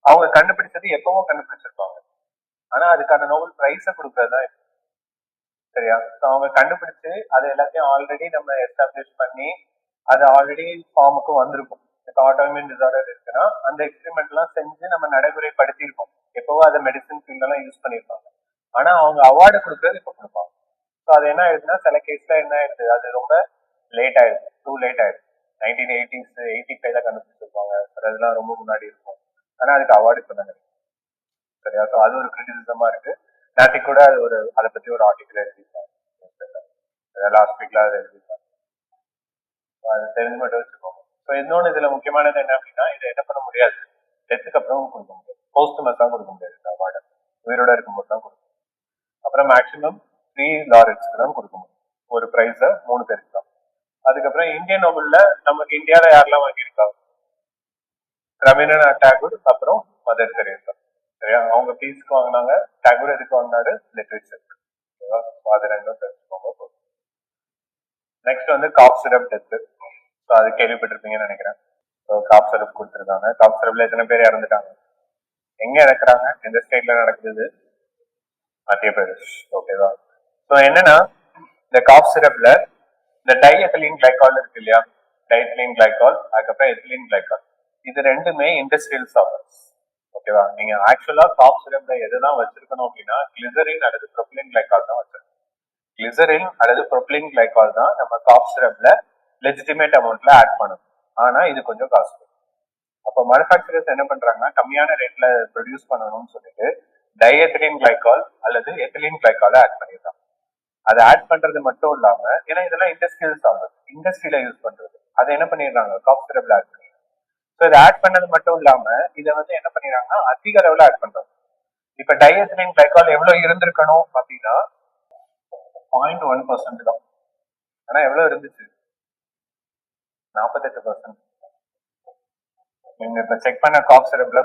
அவங்க கண்டுபிடிச்சது எப்பவும் கண்டுபிடிச்சிருப்பாங்க, ஆனா அதுக்கான நோபல் பிரைஸை கொடுக்கறது தான். சரியா? ஸோ அவங்க கண்டுபிடிச்சு அது எல்லாத்தையும் ஆல்ரெடி நம்ம எஸ்டாப்ளிஷ் பண்ணி அது ஆல்ரெடி ஃபார்முக்கு வந்திருக்கும். இப்போ ஆட்டோமின் டிசார்டர் இருக்குன்னா அந்த எக்ஸ்பெரிமெண்ட் எல்லாம் செஞ்சு நம்ம நடைமுறைப்படுத்தியிருக்கோம். எப்பவோ அதை மெடிசன் ஃபீல்டெல்லாம் யூஸ் பண்ணியிருப்பாங்க, ஆனா அவங்க அவார்டு கொடுக்கறது இப்போ கொடுப்பாங்க. ஸோ அது என்ன ஆயிடுதுன்னா சில கேஸ்ல என்ன ஆயிடுது, அது ரொம்ப லேட் ஆயிடுது, டூ லேட் ஆயிடுது. 1980s 85ல கண்டுபிடிச்சிருப்பாங்க, அதெல்லாம் ரொம்ப முன்னாடி இருக்கும், ஆனா அதுக்கு அவார்டு இப்போ தான். சரியா? ஸோ அது ஒரு கிரிட்டிசிசமா இருக்கு. நேற்றுக்கு கூட அது அதை பத்தி ஒரு ஆர்டிகல் எழுதியிருக்காங்க, லாஸ்ட் வீக்ல அதை எழுதியிருக்காங்க. அது தெரிஞ்சு மட்டும் வச்சுக்கோங்க. ஸோ இன்னொன்று இதுல முக்கியமானது என்ன அப்படின்னா, இதை என்ன பண்ண முடியாது, டெத்துக்கு அப்புறம் கொடுக்க முடியாது, போஸ்ட்மஸா கொடுக்க முடியாது. இந்த அவார்டை உயிரோட இருக்கும்போது தான் கொடுக்க முடியும். அப்புறம் மேக்சிமம் 3 லாரட்ஸ்க்கு தான் கொடுக்க முடியும். ஒரு பிரைஸை 3 பேருக்கு தான். அதுக்கப்புறம் இந்தியன் நோபல்ல நமக்கு இந்தியால யாரெல்லாம் வாங்கியிருக்காங்க? ரவீந்திரநாத் டாகூர், அப்புறம் மதர் தெரேசா. சரியா? அவங்க பீஸ்க்கு வாங்கினாங்க. டாகூர் எதுக்கு வாங்கினாரு? லிட்ரேச்சர். ஓகேவா? அது ரெண்டும் தெரிஞ்சுக்கோங்க. நெக்ஸ்ட் வந்து காப் சிரப் டெத்து. ஸோ அது கேள்விப்பட்டிருப்பீங்கன்னு நினைக்கிறேன். ஸோ காப் சிரப் கொடுத்துருக்காங்க. காப் சிரப்ல எத்தனை பேர் இறந்துட்டாங்க? எங்க இறக்குறாங்க? எந்த ஸ்டேட்ல நடக்குது? மத்திய பிரதேஷ். ஓகேவா? ஸோ என்னன்னா இந்த காப் சிரப்ல இந்த டைஎத்திலீன் கிளைகால் இருக்கு இல்லையா? டைஎத்திலீன் கிளைகால், அதுக்கப்புறம் எத்திலீன் கிளைகால், இது ரெண்டுமே இண்டஸ்ட்ரியல் சால்வன்ட்ஸ். ஓகேவா? நீங்க ஆக்சுவலா காப் சிரப்ல எதுதான் வச்சிருக்கணும் அப்படின்னா கிளிசரின் அல்லது ப்ரொபிலின் கிளைகால் தான் வச்சிருக்கணும். கிளிசரின் அல்லது ப்ரொபிலின் கிளைகால் தான் நம்ம காப் சிரப்ல லெஜிட்டிமேட் அமௌண்ட்ல ஆட் பண்ணணும். ஆனா இது கொஞ்சம் காஸ்ட்லி. அப்போ மேனுஃபேக்சரர்ஸ் என்ன பண்றாங்கன்னா கம்மியான ரேட்ல ப்ரொடியூஸ் பண்ணணும்னு சொல்லிட்டு டைஎத்திலீன் கிளைகால் அல்லது எத்திலீன் கிளைகால ஆட் பண்ணிடுறாங்க. அதை ஆட் பண்றது மட்டும் இல்லாம, ஏன்னா இதெல்லாம் இண்டஸ்ட்ரியல் சால்வன்ட், இண்டஸ்ட்ரியில யூஸ் பண்றது, அதை என்ன பண்ணிடுறாங்க? காப் சிரப்ல ஆட் பண்ணிடுறாங்க. ஸோ இதை ஆட் பண்ணது மட்டும் இல்லாம இதை வந்து என்ன பண்ணிடுறாங்கன்னா அதிக அளவுல ஆட் பண்றாங்க. இப்ப டைஎத்திலீன் கிளைகால் எவ்வளவு இருந்திருக்கணும் அப்படின்னா 0.1% தான். ஆனா எவ்வளவு இருந்துச்சு? 48%. நீங்க இப்ப செக் பண்ண காப் சிரப்ல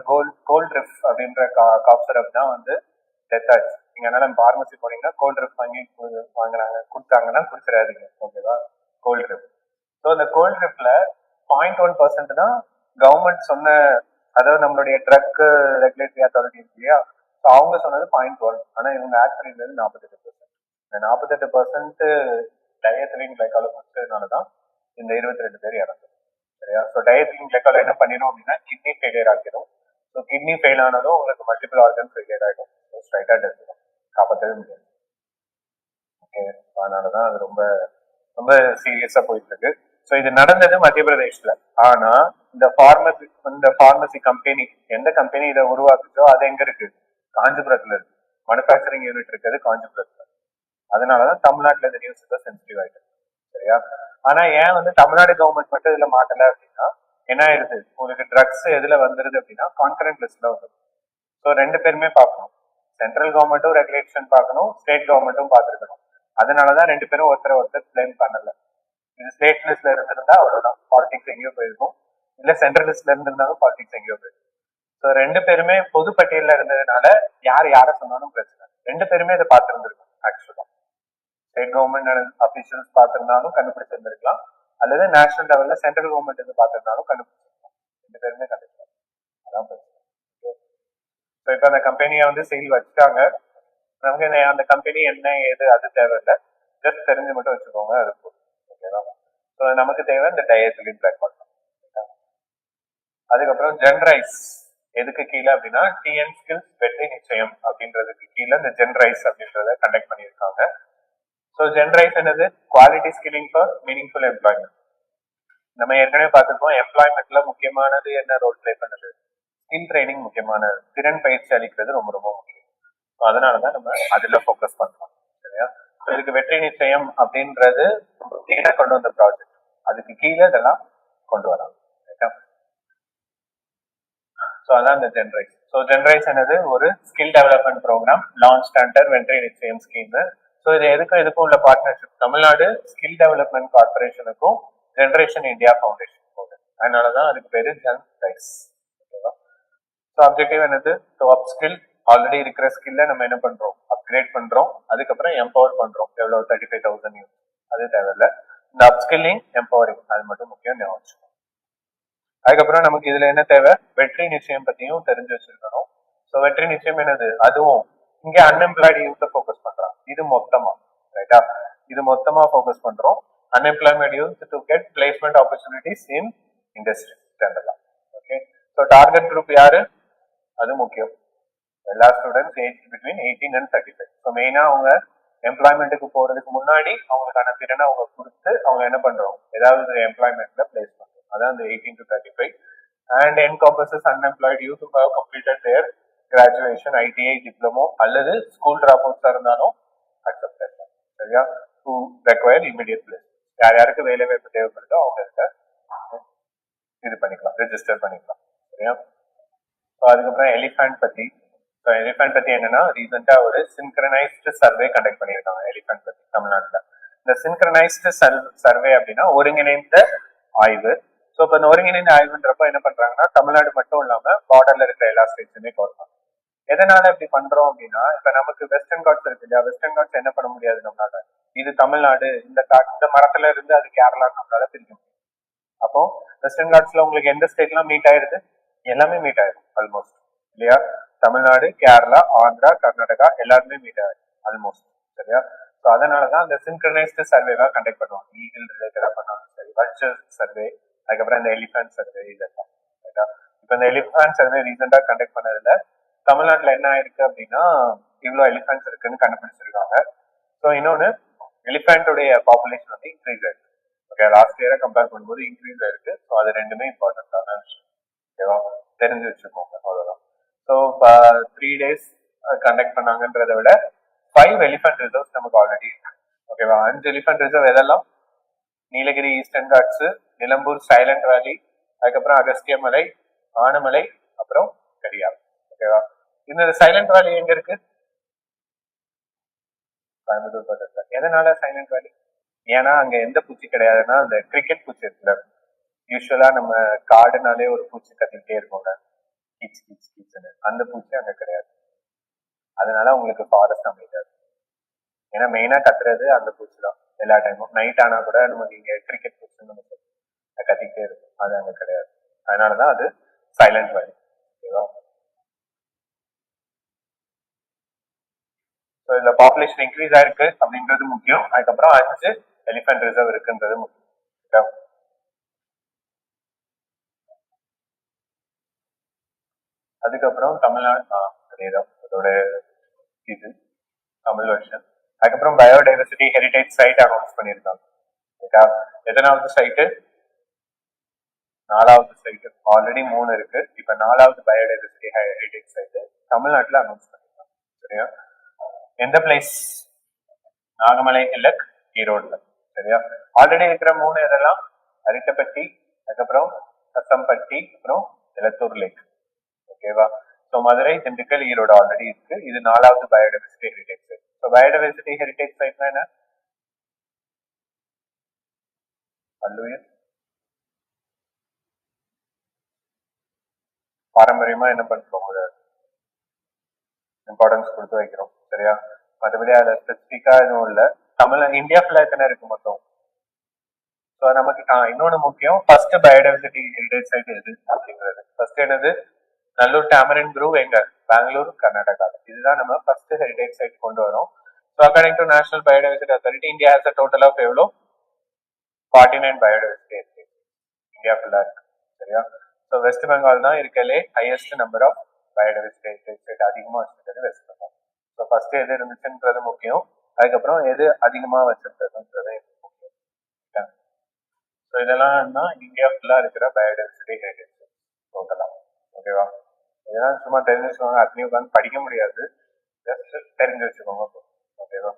கோல்ட் ரிஃப் அப்படின்ற காப் சிரப் தான் வந்து டெத் ஆச்சு. நீங்க அதனால பார்மசி போனீங்கன்னா கோல்ட் ரிஃப் வாங்குறாங்க கொடுத்தாங்கன்னா குடிச்சிடாதீங்க. ஓகேவா? கோல்ட் ரிஃப். ஸோ இந்த கோல்ட் ரிஃப்ல 0.1% தான் கவர்மெண்ட் சொன்ன, அதாவது நம்மளுடைய ட்ரக் ரெகுலேட்டரி அத்தாரிட்டி இருக்கு இல்லையா, அவங்க சொன்னது 0.1. ஆனா இவங்க ஆட் பண்ணியிருந்தது 48%. இந்த 48% டயத்திலின் கிளைகால குடிச்சதுனாலதான் இந்த 22 பேர் இறந்தது. சரியா? ஸோ டயத்திலின் கிளைகால என்ன பண்ணிடும் அப்படின்னா கிட்னி ஃபெயிலியர் ஆக்கிடும். ஸோ கிட்னி ஃபெயில் ஆனதும் உங்களுக்கு மல்டிபிள் ஆர்கன் ஃபெயிலியர் ஆகிடும். ஸ்ட்ரைட்டா டெத் காப்பாற்றவே முடியாது. ஓகே, அதனாலதான் அது ரொம்ப ரொம்ப சீரியஸா போயிட்டு இருக்கு. ஸோ இது நடந்தது மத்திய பிரதேஷ்ல. ஆனா இந்த பார்மசி கம்பெனி, எந்த கம்பெனி இதை உருவாக்குச்சோ அது எங்க இருக்கு? காஞ்சிபுரத்துல இருக்கு. மேனுஃபேக்சரிங் யூனிட் இருக்கிறது காஞ்சிபுரத்துல. அதனாலதான் தமிழ்நாட்டுல இந்த நியூஸ் சென்சிட்டிவ் ஆயிட்டு. சரியா? ஆனா ஏன் வந்து தமிழ்நாடு கவர்மெண்ட் மட்டும் இதுல மாட்டல அப்படின்னா என்ன ஆயிருது? உங்களுக்கு ட்ரக்ஸ் எதுல வந்துருது அப்படின்னா கான்கரண்ட் லிஸ்ட்ல வந்துடும். ஸோ ரெண்டு பேருமே பார்க்கணும். சென்ட்ரல் கவர்மெண்ட்டும் ரெகுலேஷன் பார்க்கணும், ஸ்டேட் கவர்மெண்ட்டும் பார்த்துருக்கணும். அதனாலதான் ரெண்டு பேரும் ஒருத்தர் பிளேம் பண்ணல. இது ஸ்டேட் லிஸ்ட்ல இருந்திருந்தா அவ்வளவுதான், பாலிடிக்ஸ் எங்கேயோ போயிருக்கும். இல்ல சென்ட்ரல் லிஸ்ட்ல இருந்திருந்தாலும் பாலிடிக்ஸ் எங்கேயோ போயிருக்கும். ஸோ ரெண்டு பேருமே பொது பட்டியல இருந்ததுனால யார சொன்னாலும் பிரச்சனை. ரெண்டு பேருமே இதை பார்த்திருந்திருக்கும். ஆக்சுவலா ஸ்டேட் கவர்மெண்ட் அபிஷியல்ஸ் பார்த்திருந்தாலும் கண்டுபிடிச்சிருந்திருக்கலாம், அல்லது நேஷனல் லெவல்ல சென்ட்ரல் கவர்மெண்ட் இருந்து பார்த்திருந்தாலும் கண்டுபிடிச்சிருக்கலாம். ரெண்டு பேருமே கண்டுபிடிச்சாங்க. அதான் பிரச்சனை. ஸோ இப்போ அந்த கம்பெனியை வந்து சேல் வச்சுட்டாங்க. நமக்கு அந்த கம்பெனி என்ன ஏது அது தேவையில்லை, ஜஸ்ட் தெரிஞ்சு மட்டும் வச்சுக்கோங்க, அது போதும். ஓகேவா? ஸோ நமக்கு தேவை இந்த டயத்திலின் கிளைகால். அதுக்கப்புறம் ஜென்ரைஸ் எதுக்கு கீழே அப்படின்னா டிஎன் ஸ்கில்ஸ் வெற்றி நிச்சயம் அப்படின்றதுக்கு கீழே இந்த ஜென்ரைஸ் அப்படின்றத கண்டக்ட் பண்ணியிருக்காங்க. ஸோ ஜென்ரைஸ் என்னது? Quality skilling for meaningful employment. நம்ம ஏற்கனவே பார்த்துருக்கோம், எம்ப்ளாய்மெண்ட்ல முக்கியமானது என்ன ரோல் பிளே பண்ணுது? ஸ்கில் ட்ரைனிங் முக்கியமானது, திறன் பயிற்சி அளிக்கிறது ரொம்ப ரொம்ப முக்கியம். அதனாலதான் நம்ம அதுல போக்கஸ் பண்றோம். சரியா? இதுக்கு வெற்றி நிச்சயம் அப்படின்றது கொண்டு வந்த ப்ராஜெக்ட், அதுக்கு கீழே இதெல்லாம் கொண்டு வராங்க. ஸோ அதான் இந்த ஜென்ரைஸ். ஸோ ஜென்ரைஸ் என்னது? ஒரு skill development programme launch under வெற்றி நிச்சயம் ஸ்கீம். ஸோ இது எதுக்கும் உள்ள பார்ட்னர்ஷிப் தமிழ்நாடு ஸ்கில் டெவலப்மெண்ட் கார்பரேஷனுக்கும் ஜென்ரேஷன் இந்தியா ஃபவுண்டேஷன் போகுது. அதனாலதான் அதுக்கு பேரு ஜென்ரைஸ். ஓகேவா? ஸோ அப்ஜெக்டிவ் என்னது? ஸோ அப் ஸ்கில், ஆல்ரெடி இருக்கிற ஸ்கில்ல நம்ம என்ன பண்றோம்? அப்கிரேட் பண்றோம். அதுக்கப்புறம் எம்பவர் பண்றோம். எவ்வளவு? 35,000 யூஸ். அது தேவையில்ல. இந்த அப்ஸ்கில்லிங் எம்பவரிங் அது மட்டும் முக்கியம். ஞாபகம். அதுக்கப்புறம் நமக்கு இதுல என்ன தேவை? வெற்றி நிச்சயம் பத்தியும் தெரிஞ்சு வச்சிருக்கணும். ஸோ வெற்றி நிச்சயம் என்னது? அதுவும் இங்க அன்எம்ப்ளாய்டு யூத்தை ஃபோக்கஸ் பண்றாங்க. இது மொத்தமா, ரைட்டா? இது மொத்தமா ஃபோக்கஸ் பண்றோம். Unemployment youth to get placement opportunities in industry ஜெனரலா. ஓகே. ஸோ டார்கெட் குரூப் யாரு? அது முக்கியம். எல்லா students age between 18 and 35. So மெயினா அவங்க எம்ப்ளாய்மெண்ட்டுக்கு போறதுக்கு முன்னாடி அவங்களுக்கான திறனை அவங்க கொடுத்து அவங்க என்ன பண்றோம்? ஏதாவது எம்ப்ளாய்மெண்ட்ல பிளேஸ் பண்றோம். அதான் இந்த 18 to 35 and encompasses unemployed youth who have completed their graduation, ITI, diploma அல்லது ஸ்கூல் டிராப்அவுட்ஸா இருந்தாலும் அக்செப்ட் பண்ணலாம். சரியா? who require immediate place. யாருக்கு வேலை வாய்ப்பு தேவைப்படுதோ அவங்க இது பண்ணிக்கலாம், ரெஜிஸ்டர் பண்ணிக்கலாம். சரியா? அதுக்கப்புறம் எலிஃபண்ட் பத்தி. எலிஃபண்ட் பத்தி என்னன்னா ரீசெண்டா ஒரு சின்க்ரனைஸ்டு சர்வே கண்டக்ட் பண்ணியிருக்காங்க எலிஃபண்ட் பத்தி தமிழ்நாட்டுல. இந்த சின்க்ரனைஸ்டு சர்வே அப்படின்னா ஒருங்கிணைந்த ஆய்வு. ஸோ இப்போ இந்த ஒருங்கிணைந்த ஆய்வுன்றப்ப என்ன பண்றாங்கன்னா தமிழ்நாடு மட்டும் இல்லாம பார்டர்ல இருக்கிற எல்லா ஸ்டேட்ஸுமே கவர் பண்ணும். எதனால இப்படி பண்றோம் அப்படின்னா இப்ப நமக்கு வெஸ்டர்ன் காட்ஸ் இருக்கு இல்லையா, வெஸ்டர்ன் காட்ஸ் என்ன பண்ண முடியாது நம்மளால, இது தமிழ்நாடு, இந்த மரத்துல இருந்து அது கேரளா நம்மளால பிரிக்க முடியும். அப்போ வெஸ்டர்ன் காட்ஸ்ல உங்களுக்கு எந்த ஸ்டேட்லாம் மீட் ஆயிடுது, எல்லாமே மீட் ஆயிடும் ஆல்மோஸ்ட் இல்லையா. தமிழ்நாடு, கேரளா, ஆந்திரா, கர்நாடகா எல்லாருமே மீட் ஆயிடும் ஆல்மோஸ்ட் சரியா. ஸோ அதனாலதான் அந்த சின்க்ரனைஸ்டு சர்வேலாம் கண்டக்ட் பண்ணுவாங்க. ஈகிள் ரிலேட்டடா பண்ணாலும் சரி, வல்ச்சர் சர்வே, அதுக்கப்புறம் இந்த எலிஃபென்ட் சர்வே இதெல்லாம். இப்ப இந்த எலிஃபென்ட் சர்வே ரீசெண்டா கண்டக்ட் பண்ணதுல தமிழ்நாட்டுல என்ன ஆயிருக்கு அப்படின்னா இவ்வளவு எலிஃபென்ட்ஸ் இருக்குன்னு கண்டுபிடிச்சிருக்காங்க. ஸோ இன்னொன்னு எலிஃபென்டோடைய பாப்புலேஷன் வந்து இன்க்ரீஸ் ஆயிருக்கு. ஓகே, லாஸ்ட் இயரை கம்பேர் பண்ணும்போது இன்க்ரீஸ் ஆயிருக்கு. ஸோ அது ரெண்டுமே இம்பார்ட்டன்டான விஷயம். ஓகேவா, தெரிஞ்சு வச்சுக்கோங்க அவ்வளவுதான். ஸோ 3 days கண்டக்ட் பண்ணாங்கன்றதை விட 5 எலிஃபென்ட் ரிசர்வ்ஸ் நமக்கு ஆல்ரெடி இருக்கு. ஓகேவா, 5 எலிஃபென்ட் ரிசர்வ் எதெல்லாம்? Nilgiri Eastern Ghats, Nilambur Silent Valley, அதுக்கப்புறம் அகஸ்திய மலை, ஆனமலை, அப்புறம் கடியார். ஓகேவா, இந்த சைலண்ட் வேலி எங்க இருக்கு? கோயம்புத்தூர் பக்கத்துல. எதனால சைலண்ட் வேலி? ஏன்னா அங்க எந்த பூச்சி கிடையாதுன்னா அந்த கிரிக்கெட் பூச்சி இருக்குல்ல, யூஸ்வலா நம்ம காடுனாலே ஒரு பூச்சி கத்திக்கிட்டே இருக்கும்ல, கீச் கீச் கீச்சுன்னு, அந்த பூச்சி அங்க கிடையாது. அதனால உங்களுக்கு ஃபாரஸ்ட் அமைக்காது. ஏன்னா மெயினா கத்துறது அந்த பூச்சி தான் எல்லா டைமும். நைட் ஆனா கூட நமக்கு இங்க கிரிக்கெட் பூச்சின்னு நம்ம கத்திக்கிட்டே இருக்கும், அது அங்க கிடையாது. அதனாலதான் அது சைலண்ட் வேலி. ஓகேவா, ஸோ இந்த பாப்புலேஷன் இன்க்ரீஸ் ஆயிருக்கு அப்படின்றது முக்கியம். அதுக்கப்புறம் 5 எலிஃபென்ட் ரிசர்வ் இருக்குன்றது முக்கியம். அதுக்கப்புறம் தமிழ்நாடு அதேதான் அதோட இது தமிழ் வருஷன். அதுக்கப்புறம் பயோடைவர்சிட்டி ஹெரிடேஜ் சைட் அனௌன்ஸ் பண்ணியிருக்காங்க. எத்தனாவது சைட்டு? 4வது சைட்டு. ஆல்ரெடி 3 இருக்கு, இப்ப 4வது பயோடைவர்சிட்டி ஹெரிடேஜ் சைட்டு தமிழ்நாட்டுல அனௌன்ஸ் பண்ணிருக்காங்க. சரியா, எந்த பிளேஸ்? நாகமலை இல்லக், ஈரோடுல. சரியா, ஆல்ரெடி இருக்கிற 3 இதெல்லாம் அரிட்டப்பட்டி, அதுக்கப்புறம் கசம்பட்டி, அப்புறம் எலத்தூர் லேக். ஓகேவா, ஸோ மதுரை, திண்டுக்கல், ஈரோடு ஆல்ரெடி இருக்கு. இது 4வது biodiversity heritage site. So biodiversity heritage சைட்னா என்ன? பல்லுயிர் பாரம்பரியமா என்ன பண்றோம், இம்பார்ட்டன்ஸ் கொடுத்து வைக்கிறோம். சரியா, மற்றபடி அதுல ஸ்பெசிபிக்கா எதுவும் இல்ல. இந்தியா ஃபுல்லா எத்தனை இருக்கு மொத்தம்? ஸோ நமக்கு இன்னொன்னு முக்கியம், ஃபர்ஸ்ட் பயோடைவர்சிட்டி ஹெரிடேஜ் சைட் எது அப்படிங்கிறது. ஃபர்ஸ்ட் என்னது? நல்லூர் டாமரின் குரூவ் எங்க? பெங்களூர், கர்நாடகா. இதுதான் நம்ம ஃபர்ஸ்ட் ஹெரிடேஜ் சைட் கொண்டு வரோம். So according to national biodiversity authority, India has a total of எவ்வளோ? 49 பயோடைவர்சிட்டி ஹெரிடேஜ் இந்தியா ஃபுல்லா இருக்கு. சரியா, ஸோ வெஸ்ட் பெங்கால் தான் இருக்கலே highest number of biodiversity heritage site அதிகமா வச்சிருக்கிறது வெஸ்ட் பெங்கால். ஸோ ஃபர்ஸ்ட் எது இருந்துச்சுன்றது முக்கியம், அதுக்கப்புறம் எது அதிகமா வச்சிருக்கிறதுன்றது முக்கியம். ஸோ இதெல்லாம் தான் இந்தியா ஃபுல்லா இருக்கிற பயோடைவர்சிட்டி ஹெரிடேஜ் டோட்டலா. ஓகேவா, இதெல்லாம் சும்மா தெரிஞ்சு வச்சுக்கோங்க, அத்தனையும் உட்காந்து படிக்க முடியாது, ஜஸ்ட் தெரிஞ்சு வச்சுக்கோங்க. ஓகேவா,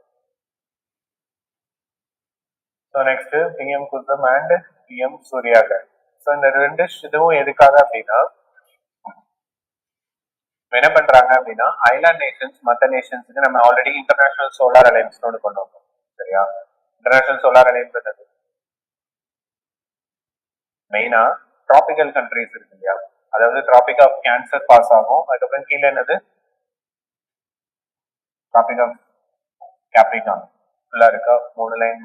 so next PM Kusum and PM Suryaghar. So இந்த 2 இதுவும் எதுக்காக அப்படின்னா என்ன பண்றாங்க அப்படின்னா ஐலாண்ட் நேஷன்ஸ், மற்ற நேஷன்ஸுக்கு நம்ம ஆல்ரெடி இன்டர்நேஷனல் சோலார் அலையன்ஸ் கொண்டு வந்தோம். சரியா, இன்டர்நேஷனல் சோலார் அலையன்ஸ் என்னது? மெயினா டிராபிக்கல் கண்ட்ரிஸ் இருக்கு இல்லையா, அதாவது டிராபிக் ஆஃப் கேன்சர் பாஸ் ஆகும். அதுக்கப்புறம் கீழே என்னது? டிராபிக் ஆஃப் கேப்ரிகான் ஃபுல்லா இருக்கா,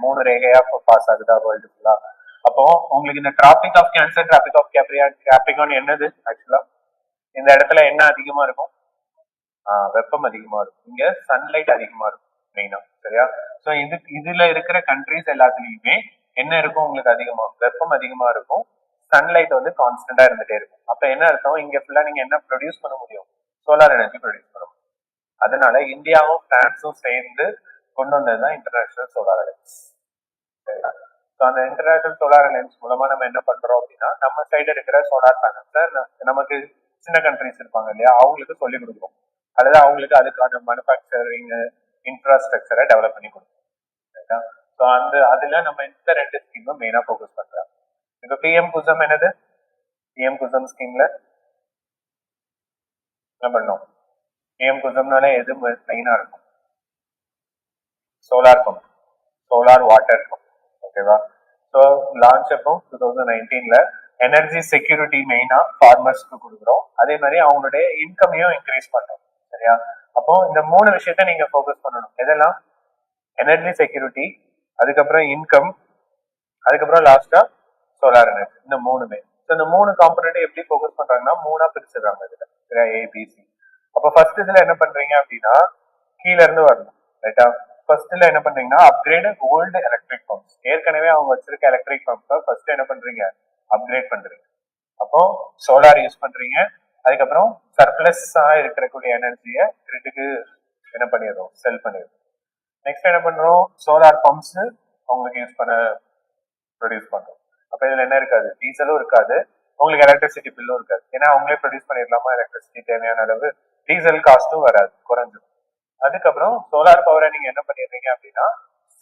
3 ரேகையா பாஸ் ஆகுதா வேர்ல்டு ஃபுல்லா. அப்போ உங்களுக்கு இந்த Tropic of Cancer, Tropic of Capricorn என்னது? ஆக்சுவலா இந்த இடத்துல என்ன அதிகமா இருக்கும்? வெப்பம் அதிகமா இருக்கும். இங்க சன்லைட் அதிகமா இருக்கும் மெயினா. சரியா, சோ இதுல இருக்கிற கண்ட்ரிஸ் எல்லாத்துலயுமே என்ன இருக்கும் உங்களுக்கு? அதிகமா வெப்பம் அதிகமா இருக்கும், சன்லைட் வந்து கான்ஸ்டன்டா இருந்துட்டே இருக்கும். அப்ப என்ன அர்த்தம்? இங்க ஃபுல்லா நீங்க என்ன ப்ரொடியூஸ் பண்ண முடியும்? சோலார் எனர்ஜி ப்ரொடியூஸ் பண்ண முடியும். அதனால இந்தியாவும் பிரான்ஸும் சேர்ந்து கொண்டு வந்ததுதான் இன்டர்நேஷனல் சோலார் அலையன்ஸ். அந்த இன்டர்நேஷனல் சோலார் அலையன்ஸ் மூலமா நம்ம என்ன பண்றோம் அப்படின்னா நம்ம சைடு இருக்கிற சோலார் பேனல்ஸை நமக்கு சின்ன கண்ட்ரிஸ் இருப்பாங்க இல்லையா, அவங்களுக்கு சொல்லிக் கொடுக்கும், அல்லது அவங்களுக்கு அதுக்கான மேனுஃபேக்சரிங் இன்ஃப்ராஸ்ட்ரக்சரை டெவலப் பண்ணி கொடுக்கும். ஸோ அதுல நம்ம இந்த 2 ஸ்கீமும் மெயினா ஃபோக்கஸ் பண்றோம். இப்போ பிஎம் குசம் என்னது? பிஎம் குசம் ஸ்கீம்ல என்ன பண்ணோம்? பிஎம் குசம்னால எது மெயினா இருக்கும்? Solar pump. Solar water. ஓகேவா? ஸோ லான்ச் அப்போ 2019ல எனர்ஜி செக்யூரிட்டி மெயினா ஃபார்மர்ஸ்க்கு கொடுக்குறோம். அதே மாதிரி அவங்களுடைய இன்கமையும் இன்க்ரீஸ் பண்றோம். சரியா? அப்போ இந்த 3 விஷயத்த நீங்க ஃபோக்கஸ் பண்ணணும். எதெல்லாம்? எனர்ஜி செக்யூரிட்டி, அதுக்கப்புறம் இன்கம், அதுக்கப்புறம் லாஸ்டா சோலார் எனர்ஜி. இந்த 3மே. இந்த 3 காம்பனண்ட் எப்படி ஃபோக்கஸ் பண்றாங்கன்னா 3ஆ பிரிச்சிடறாங்க இதுல. சரியா? ஏபிசி. அப்போ ஃபர்ஸ்ட் இதுல என்ன பண்றீங்க அப்படின்னா கீழ இருந்து வரணும். ரைட்டா? ஃபர்ஸ்ட்ல என்ன பண்றீங்கன்னா அப்கிரேட் ஓல்டு எலக்ட்ரிக் பம்ப்ஸ். ஏற்கனவே அவங்க வச்சிருக்க எலக்ட்ரிக் பம்ப்ஸை ஃபர்ஸ்ட் என்ன பண்றீங்க? அப்கிரேட் பண்றீங்க. அப்போ சோலார் யூஸ் பண்றீங்க. அதுக்கப்புறம் சர்ப்ளஸா இருக்கக்கூடிய எனர்ஜியை கிரிட்டுக்கு என்ன பண்ணிடுறோம்? செல் பண்ணிடுறோம். நெக்ஸ்ட் என்ன பண்றோம்? சோலார் பம்ப்ஸ் அவங்களுக்கு யூஸ் பண்ண ப்ரொடியூஸ் பண்றோம். அப்ப இதுல என்ன இருக்காது? டீசலும் இருக்காது, உங்களுக்கு எலக்ட்ரிசிட்டி பில்லும் இருக்காது. ஏன்னா அவங்களே ப்ரொடியூஸ் பண்ணிடலாமா எலக்ட்ரிசிட்டி தேவையான அளவு, டீசல் காஸ்ட்டும் வராது, குறைஞ்சிடும். அதுக்கப்புறம் சோலார் பவரை நீங்க என்ன பண்ணிடுறீங்க அப்படின்னா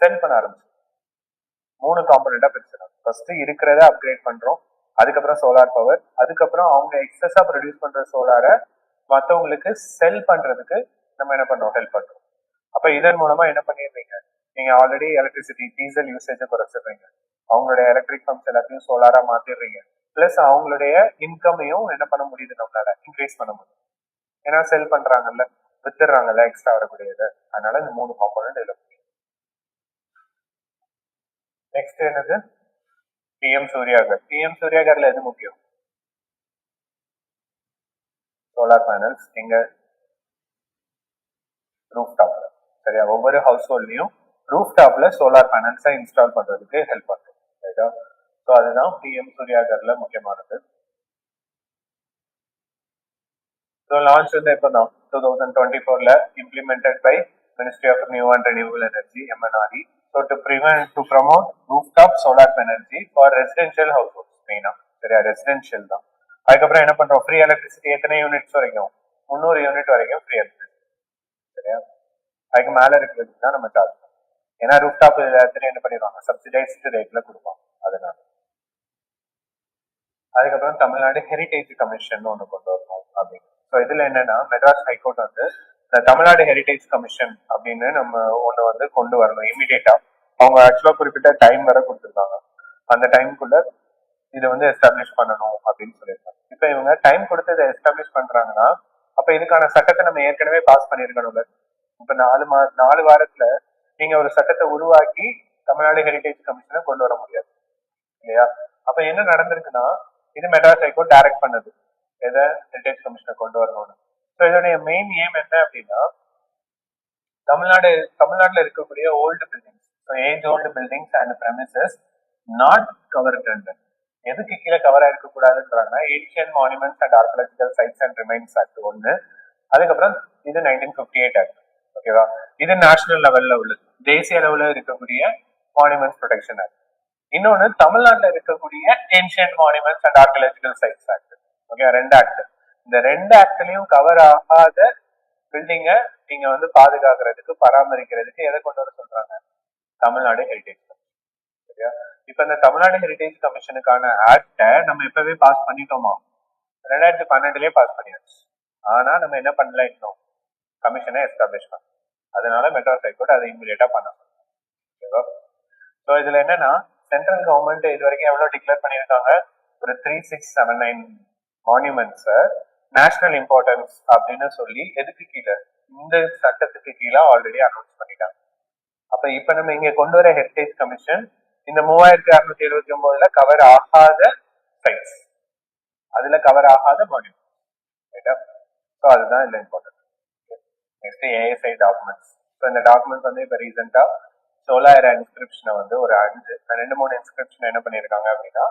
செல் பண்ண ஆரம்பிச்சு 3 காம்பனண்டா பிரிச்சிடும். ஃபர்ஸ்ட் இருக்கிறத அப்கிரேட் பண்றோம், அதுக்கப்புறம் சோலார் பவர், அதுக்கப்புறம் அவங்க எக்ஸஸா ப்ரொடியூஸ் பண்ற சோலாரை மற்றவங்களுக்கு செல் பண்றதுக்கு நம்ம என்ன பண்றோம்? ஹெல்ப் பண்றோம். அப்ப இதன் மூலமா என்ன பண்ணிடுறீங்க? நீங்க ஆல்ரெடி எலக்ட்ரிசிட்டி டீசல் யூசேஜை குறைச்சிடுறீங்க, அவங்களுடைய எலக்ட்ரிக் பம்ப்ஸ் எல்லாத்தையும் சோலாரா மாத்திடுறீங்க, பிளஸ் அவங்களுடைய இன்கமையும் என்ன பண்ண முடியுது? நம்மளால இன்க்ரீஸ் பண்ண முடியும். ஏன்னா செல் பண்றாங்கல்ல, வித்துடுறாங்கல்ல எக்ஸ்ட்ரா வரக்கூடியது. அதனால இந்த 3 காம்பனண்ட் இதுல. நெக்ஸ்ட் என்னது? பிஎம் சூர்யாகர். பிஎம் சூர்யாகர்ல எது முக்கியம்? சோலார் பேனல்ஸ் எங்க? ரூஃப் டாப்ல. சரியா? ஒவ்வொரு ஹவுஸ் ஹோல்ட்லயும் ரூஃப் டாப்ல சோலார் பேனல்ஸை இன்ஸ்டால் பண்றதுக்கு ஹெல்ப் பண்ணும். ரைட்டா? ஸோ அதுதான் பிஎம் சூர்யாகர்ல முக்கியமானது. ஸோ லான்ச் வந்து எப்போ தான்? 2024ல implemented by Ministry of New and Renewable Energy MNRE. So to promote rooftop solar energy for residential households மெயினா. சரியா? ரெசிடென்ஷியல் தான். அதுக்கப்புறம் என்ன பண்றோம்? ஃப்ரீ எலக்ட்ரிசிட்டி எத்தனை யூனிட்ஸ் வரைக்கும்? 300 யூனிட் வரைக்கும் ஃப்ரீ எலக்ட்ரிசிட்டி. சரியா? அதுக்கு மேல இருக்கிறதுக்கு தான் நம்ம சார்ஜ் பண்ணுவோம். ஏன்னா ரூஃப்டாப் எல்லாத்தையும் என்ன பண்ணிடுவாங்க? சப்சிடைஸ்டு ரேட்ல கொடுப்பாங்க. அதனால. அதுக்கப்புறம் தமிழ்நாடு ஹெரிடேஜ் கமிஷன் ஒன்று கொண்டு வரணும் அப்படின்னு. ஸோ இதுல என்னன்னா மெட்ராஸ் ஹைகோர்ட் வந்து இந்த தமிழ்நாடு ஹெரிடேஜ் கமிஷன் அப்படின்னு நம்ம ஒன்று வந்து கொண்டு வரணும் இமீடியட்டா. அவங்க ஆக்சுவலா குறிப்பிட்ட டைம் வரை கொடுத்துருக்காங்க. அந்த டைமுக்குள்ள இதை வந்து எஸ்டாப்ளிஷ் பண்ணணும் அப்படின்னு சொல்லியிருக்காங்க. இப்ப இவங்க டைம் கொடுத்து இதை எஸ்டாப்ளிஷ் பண்றாங்கன்னா அப்ப இதுக்கான சட்டத்தை நம்ம ஏற்கனவே பாஸ் பண்ணிருக்கணும்ல. இப்ப 4 வாரத்துல நீங்க ஒரு சட்டத்தை உருவாக்கி தமிழ்நாடு ஹெரிடேஜ் கமிஷனை கொண்டு வர முடியாது இல்லையா? அப்ப என்ன நடந்திருக்குன்னா இது மெட்ராஸ் ஹைகோர்ட் டைரக்ட் பண்ணது எதை? ஹெரிடேஜ் கமிஷனை கொண்டு வரணும்னு. ஸோ இதோடைய மெயின் ஏம் என்ன அப்படின்னா தமிழ்நாட்டுல இருக்கக்கூடிய old buildings, age old buildings and premises not covered under. எதுக்கு கீழே கவர் ஆயிருக்க கூடாதுன்றாங்கன்னா ancient monuments and archaeological sites and remains act ஒன்று, அதுக்கப்புறம் இது 1958 ஆக்ட். ஓகேவா? இது நேஷனல் லெவல்ல உள்ளது, தேசிய அளவுல இருக்கக்கூடிய மானுமெண்ட்ஸ் ப்ரொடெக்ஷன் ஆக்ட். இன்னொன்னு தமிழ்நாட்டுல இருக்கக்கூடிய ancient monuments and archaeological sides act. Okay, 2 act. இந்த 2 ஆக்ட்லயும் கவர் ஆகாத பில்டிங்கை நீங்க வந்து பாதுகாக்கிறதுக்கு பராமரிக்கிறதுக்கு எதை கொண்டு வர சொல்றாங்க? Tamil Nadu heritage commission. சரியா? இப்ப இந்த தமிழ்நாடு ஹெரிடேஜ் கமிஷனுக்கான ஆக்டை நம்ம எப்பவே பாஸ் பண்ணிட்டோமா? 2012லயே பாஸ் பண்ணியாச்சு. ஆனா நம்ம என்ன பண்ணல, இன்னும் கமிஷனை எஸ்டாப்ளிஷ் பண்ண. அதனால மெட்ராஸ் ஹைகோர்ட் அதை இமீடியட்டா பண்ண சொல்றாங்க. ஓகேவா? ஸோ இதுல என்னன்னா சென்ட்ரல் கவர்மெண்ட் இது வரைக்கும் எவ்வளவு டிக்ளேர் பண்ணியிருக்காங்க? ஒரு 3679 மான்யூமெண்ட்ஸை நேஷனல் இம்பார்ட்டன்ஸ் அப்படின்னு சொல்லி எதுக்கு கீழே? இந்த சட்டத்துக்கு கீழே ஆல்ரெடி அனௌன்ஸ் பண்ணிட்டாங்க. அப்ப இப்ப நம்ம இங்க கொண்டு வர ஹெரிடேஜ் கமிஷன் இந்த 3679ல கவர் ஆகாத சைட்ஸ், அதுல கவர் ஆகாத மான்யூமெண்ட். ரைட்டா? ஸோ அதுதான் இல்லை important. Next ASI documents. So இந்த டாக்குமெண்ட்ஸ் வந்து இப்போ ரீசெண்டா சோலார் இன்ஸ்கிரிப்ஷனை வந்து ஒரு 2-3 இன்ஸ்கிரிப்ஷன் என்ன பண்ணியிருக்காங்க அப்படின்னா